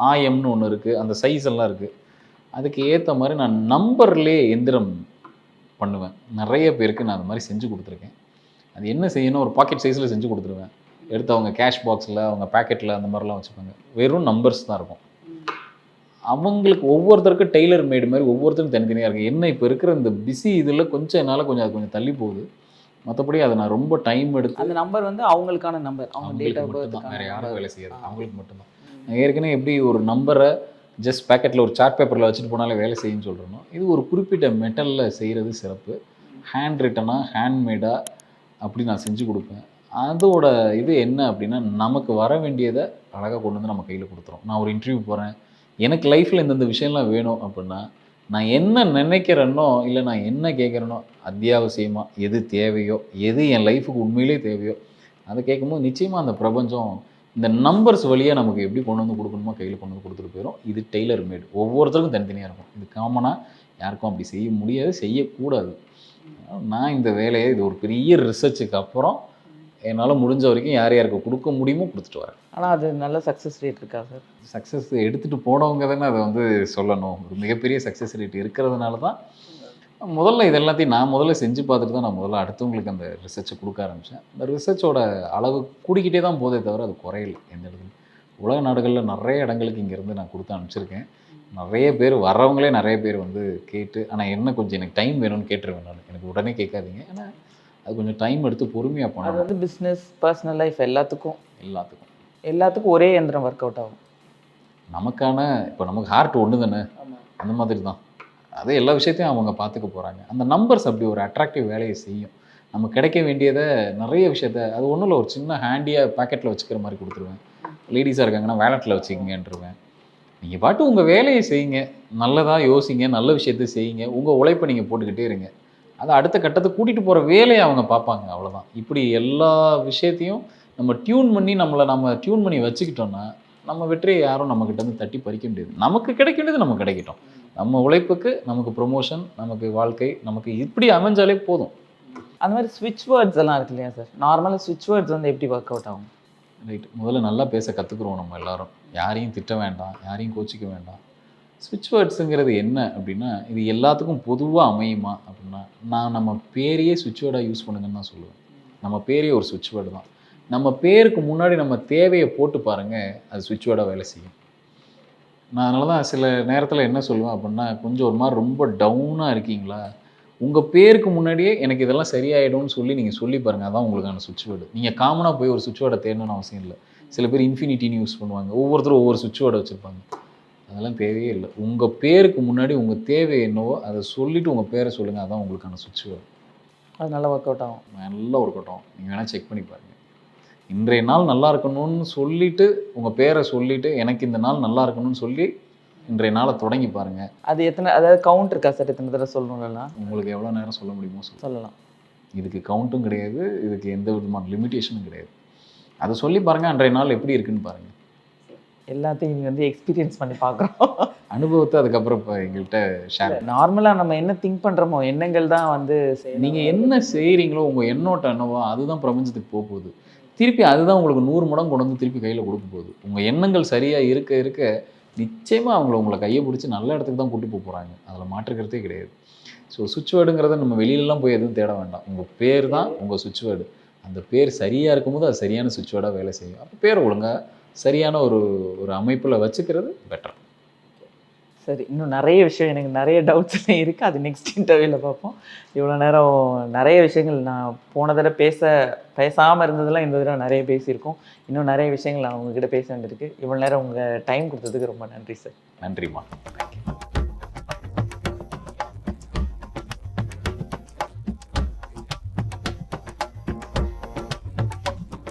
ஆயம்னு ஒன்று இருக்குது, அந்த சைஸ் எல்லாம் இருக்குது. அதுக்கு ஏற்ற மாதிரி நான் நம்பர்லேயே எந்திரம் பண்ணுவேன். நிறைய பேருக்கு நான் அந்த மாதிரி செஞ்சு கொடுத்துருக்கேன். அது என்ன செய்யணும், ஒரு பாக்கெட் சைஸில் செஞ்சு கொடுத்துருவேன். எடுத்து அவங்க கேஷ் பாக்ஸில் அவங்க பேக்கெட்டில் அந்த மாதிரிலாம் வச்சுப்பாங்க. வெறும் நம்பர்ஸ் தான் இருக்கும். அவங்களுக்கு ஒவ்வொருத்தருக்கும் டெய்லர் மேடு மாதிரி ஒவ்வொருத்தரும் தனித்தனியாக இருக்குது. என்ன இப்போ இருக்கிற இந்த பிஸி இதில் கொஞ்சம் என்னால் அது கொஞ்சம் தள்ளி போகுது. மற்றபடி அதை நான் ரொம்ப டைம் எடுத்து அந்த நம்பர் வந்து அவங்களுக்கான நம்பர், அவங்க டேட் ஆஃப் பர்த் தான், வேறு யாரும் வேலை செய்யாது, அவங்களுக்கு மட்டும்தான். நான் ஏற்கனவே எப்படி ஒரு நம்பரை ஜஸ்ட் பேக்கெட்டில் ஒரு சார்ட் பேப்பரில் வச்சுட்டு போனாலே வேலை செய்யுன்னு சொல்கிறோம். இது ஒரு குறிப்பிட்ட மெட்டலில் செய்கிறது சிறப்பு. ஹேண்ட் ரிட்டனாக ஹேண்ட்மேடாக அப்படி நான் செஞ்சு கொடுப்பேன். அதோட இது என்ன அப்படின்னா, நமக்கு வர வேண்டியதை அழகாக கொண்டு வந்து நம்ம கையில் கொடுத்துரும். நான் ஒரு இன்டர்வியூ போகிறேன், எனக்கு லைஃப்பில் இந்தந்த விஷயம்லாம் வேணும் அப்படின்னா, நான் என்ன நினைக்கிறேனோ இல்லை நான் என்ன கேட்குறேனோ, அத்தியாவசியமாக எது தேவையோ, எது என் லைஃபுக்கு உண்மையிலே தேவையோ அதை கேட்கும்போது நிச்சயமாக அந்த பிரபஞ்சம் இந்த நம்பர்ஸ் வழியாக நமக்கு எப்படி கொண்டு வந்து கொடுக்கணுமோ கையில் கொண்டு வந்து கொடுத்துட்டு போயிடும். இது டெய்லர் மேடு, ஒவ்வொருத்தருக்கும் தனித்தனியாக இருக்கும். இது காமனாக யாருக்கும் அப்படி செய்ய முடியாது, செய்யக்கூடாது. நான் இந்த வேலையை இது ஒரு பெரிய ரிசர்ச்சுக்கு அப்புறம் என்னால் முடிஞ்ச வரைக்கும் யார் யாருக்கு கொடுக்க முடியுமோ கொடுத்துட்டு வரேன். ஆனால் அது நல்ல சக்ஸஸ் ரேட் இருக்கா சார்? சக்ஸஸ் எடுத்துகிட்டு போனவங்க தானே அதை வந்து சொல்லணும். ஒரு மிகப்பெரிய சக்ஸஸ் ரேட் இருக்கிறதுனால தான் முதல்ல இது எல்லாத்தையும் நான் முதல்ல செஞ்சு பார்த்துட்டு தான் நான் முதல்ல அடுத்தவங்களுக்கு அந்த ரிசர்ச்சை கொடுக்க ஆரம்பித்தேன். அந்த ரிசர்ச்சோட அளவு கூடிக்கிட்டே தான் போதே தவிர அது குறையல எந்த இடத்துல. உலக நாடுகளில் நிறைய இடங்களுக்கு இங்கேருந்து நான் கொடுத்து அனுப்பிச்சிருக்கேன். நிறைய பேர் வர்றவங்களே நிறைய பேர் வந்து கேட்டு, ஆனால் என்ன கொஞ்சம் எனக்கு டைம் வேணும்னு கேட்டுருவேன் நான். எனக்கு உடனே கேட்காதீங்க, ஏன்னா அது கொஞ்சம் டைம் எடுத்து பொறுமையாக போனோம். அது வந்து பிஸ்னஸ், பர்சனல் லைஃப் எல்லாத்துக்கும் ஒரே எந்திரம் ஒர்க் அவுட் ஆகும். நமக்கான இப்போ நமக்கு ஹார்ட் ஒன்று தானே, அந்த மாதிரி தான். அதே எல்லா விஷயத்தையும் அவங்க பார்த்துக்க போகிறாங்க. அந்த நம்பர்ஸ் அப்படி ஒரு அட்ராக்டிவ் வேலையை செய்யும். நம்ம கிடைக்க வேண்டியதை நிறைய விஷயத்த, அது ஒன்றும் இல்லை, ஒரு சின்ன ஹேண்டியாக பேக்கெட்டில் வச்சுக்கிற மாதிரி கொடுத்துருவேன். லேடிஸாக இருக்காங்கன்னா வேலெட்டில் வச்சுக்கிங்கன்றுவேன். நீங்கள் பாட்டு உங்கள் வேலையை செய்யுங்க, நல்லதாக யோசிங்க, நல்ல விஷயத்தை செய்யுங்க, உங்கள் உழைப்பை நீங்கள் போட்டுக்கிட்டே இருங்க. அதை அடுத்த கட்டத்துக்கு கூட்டிகிட்டு போகிற வேலையை அவங்க பார்ப்பாங்க, அவ்வளோதான். இப்படி எல்லா விஷயத்தையும் நம்ம டியூன் பண்ணி வச்சுக்கிட்டோன்னா நம்ம வெற்றியை யாரும் நம்மக்கிட்டேருந்து தட்டி பறிக்க முடியாது. நமக்கு கிடைக்க வேண்டியது நமக்கு கிடைக்கட்டும். நம்ம உழைப்புக்கு நமக்கு ப்ரொமோஷன், நமக்கு வாழ்க்கை, நமக்கு இப்படி அமைஞ்சாலே போதும். அந்த மாதிரி ஸ்விட்ச் வேர்ட்ஸ் எல்லாம் இருக்கு இல்லையா சார்? நார்மலாக ஸ்விட்ச் வேர்ட்ஸ் வந்து எப்படி ஒர்க் அவுட் ஆகும்? ரைட், முதல்ல நல்லா பேச கற்றுக்குறோம் நம்ம எல்லாரும். யாரையும் திட்ட வேண்டாம், யாரையும் கோச்சிக்க வேண்டாம். ஸ்விட்ச் வேர்ட்ஸுங்கிறது என்ன அப்படின்னா, இது எல்லாத்துக்கும் பொதுவாக அமையுமா அப்படின்னா, நான் நம்ம பேரையே ஸ்விட்ச் வேர்டாக யூஸ் பண்ணுங்கன்னு தான் சொல்லுவேன். நம்ம பேரே ஒரு ஸ்விட்ச் வேர்டு தான். நம்ம பேருக்கு முன்னாடி நம்ம தேவையை போட்டு பாருங்கள், அது ஸ்விட்ச் வேர்டாக வேலை செய்யும். நான் அதனால தான் சில நேரத்தில் என்ன சொல்லுவேன் அப்படின்னா, கொஞ்சம் ஒரு மாதிரி ரொம்ப டவுனாக இருக்கீங்களா, உங்கள் பேருக்கு முன்னாடியே எனக்கு இதெல்லாம் சரியாயிடும்னு சொல்லி நீங்கள் சொல்லி பாருங்கள், அதான் உங்களுக்கான ஸ்விட்ச் வேர்டு. நீங்கள் காமனாக போய் ஒரு ஸ்விட்ச் வேர்டை தேடணும்னு அவசியம் இல்லை. சில பேர் இன்ஃபினிட்டின்னு யூஸ் பண்ணுவாங்க, ஒவ்வொருத்தரும் ஒவ்வொரு ஸ்விட்ச் வேர்டை வச்சுருப்பாங்க. அதெல்லாம் தேவையே இல்லை. உங்கள் பேருக்கு முன்னாடி உங்கள் தேவை என்னவோ அதை சொல்லிவிட்டு உங்கள் பேரை சொல்லுங்கள், அதான் உங்களுக்கான ஸ்விட்ச் வேர்டு. அது நல்லா ஒர்க் அவுட் ஆகும். நல்லா ஒர்க் அவுட் ஆகும். நீங்கள் வேணால் செக் பண்ணி பாருங்கள். இன்றைய நாள் நல்லா இருக்கணும்னு சொல்லிவிட்டு உங்கள் பேரை சொல்லிவிட்டு எனக்கு இந்த நாள் நல்லா இருக்கணும்னு சொல்லி இன்றைய நாளை தொடங்கி பாருங்கள். அது எத்தனை, அதாவது கவுண்ட் இருக்கா சார்? எத்தனை தடவை சொல்லணும்னா உங்களுக்கு எவ்வளோ நேரம் சொல்ல முடியுமோ சொல்லலாம். இதுக்கு கவுண்ட்டும் கிடையாது, இதுக்கு எந்த விதமான லிமிட்டேஷனும் கிடையாது. அதை சொல்லி பாருங்கள், அன்றைய நாள் எப்படி இருக்குன்னு பாருங்கள். எல்லாத்தையும் இங்கே வந்து எக்ஸ்பீரியன்ஸ் பண்ணி பார்க்குறோம். அனுபவத்தை அதுக்கப்புறம் இப்போ எங்கள்கிட்ட ஷேர். நார்மலாக நம்ம என்ன திங்க் பண்ணுறோமோ எண்ணங்கள் தான் வந்து, நீங்கள் என்ன செய்கிறீங்களோ உங்கள் எண்ணோட்டம் என்னவோ அதுதான் பிரபஞ்சத்துக்கு போக போகுது. திருப்பி அதுதான் உங்களுக்கு 100 மடங்கு கொண்டு வந்து திருப்பி கையில் கொடுக்க போகுது. உங்கள் எண்ணங்கள் சரியாக இருக்க இருக்க நிச்சயமாக உங்களை கையை பிடிச்சி நல்ல இடத்துக்கு தான் கூட்டி போக போகிறாங்க. அதில் மாற்றுக்கிறதே கிடையாது. ஸோ சுவிட்ச் வேர்டுங்கிறத நம்ம வெளியிலலாம் போய் எதுவும் தேட வேண்டாம். உங்கள் பேர் தான் உங்கள் சுவிட்ச் வேர்டு. அந்த பேர் சரியாக இருக்கும்போது அது சரியான சுவிட்ச் வேர்டாக வேலை செய்யும். அப்போ பேரை ஒழுங்காக சரியான ஒரு அமைப்பில் வச்சுக்கிறது பெட்டர். சரி, இன்னும் நிறைய விஷயம், எனக்கு நிறைய டவுட்ஸ்லாம் இருக்குது. அது நெக்ஸ்ட் இன்டர்வியூவில் பார்ப்போம். இவ்வளோ நேரம் நிறைய விஷயங்கள் நான் போன தடவை பேசாமல் இருந்ததெல்லாம் இந்த தடவை நிறைய பேசியிருக்கோம். இன்னும் நிறைய விஷயங்கள் நான் உங்ககிட்ட பேச வேண்டியிருக்கு. இவ்வளோ நேரம் உங்கள் டைம் கொடுத்ததுக்கு ரொம்ப நன்றி சார். நன்றிம்மா. தேங்க்யூ.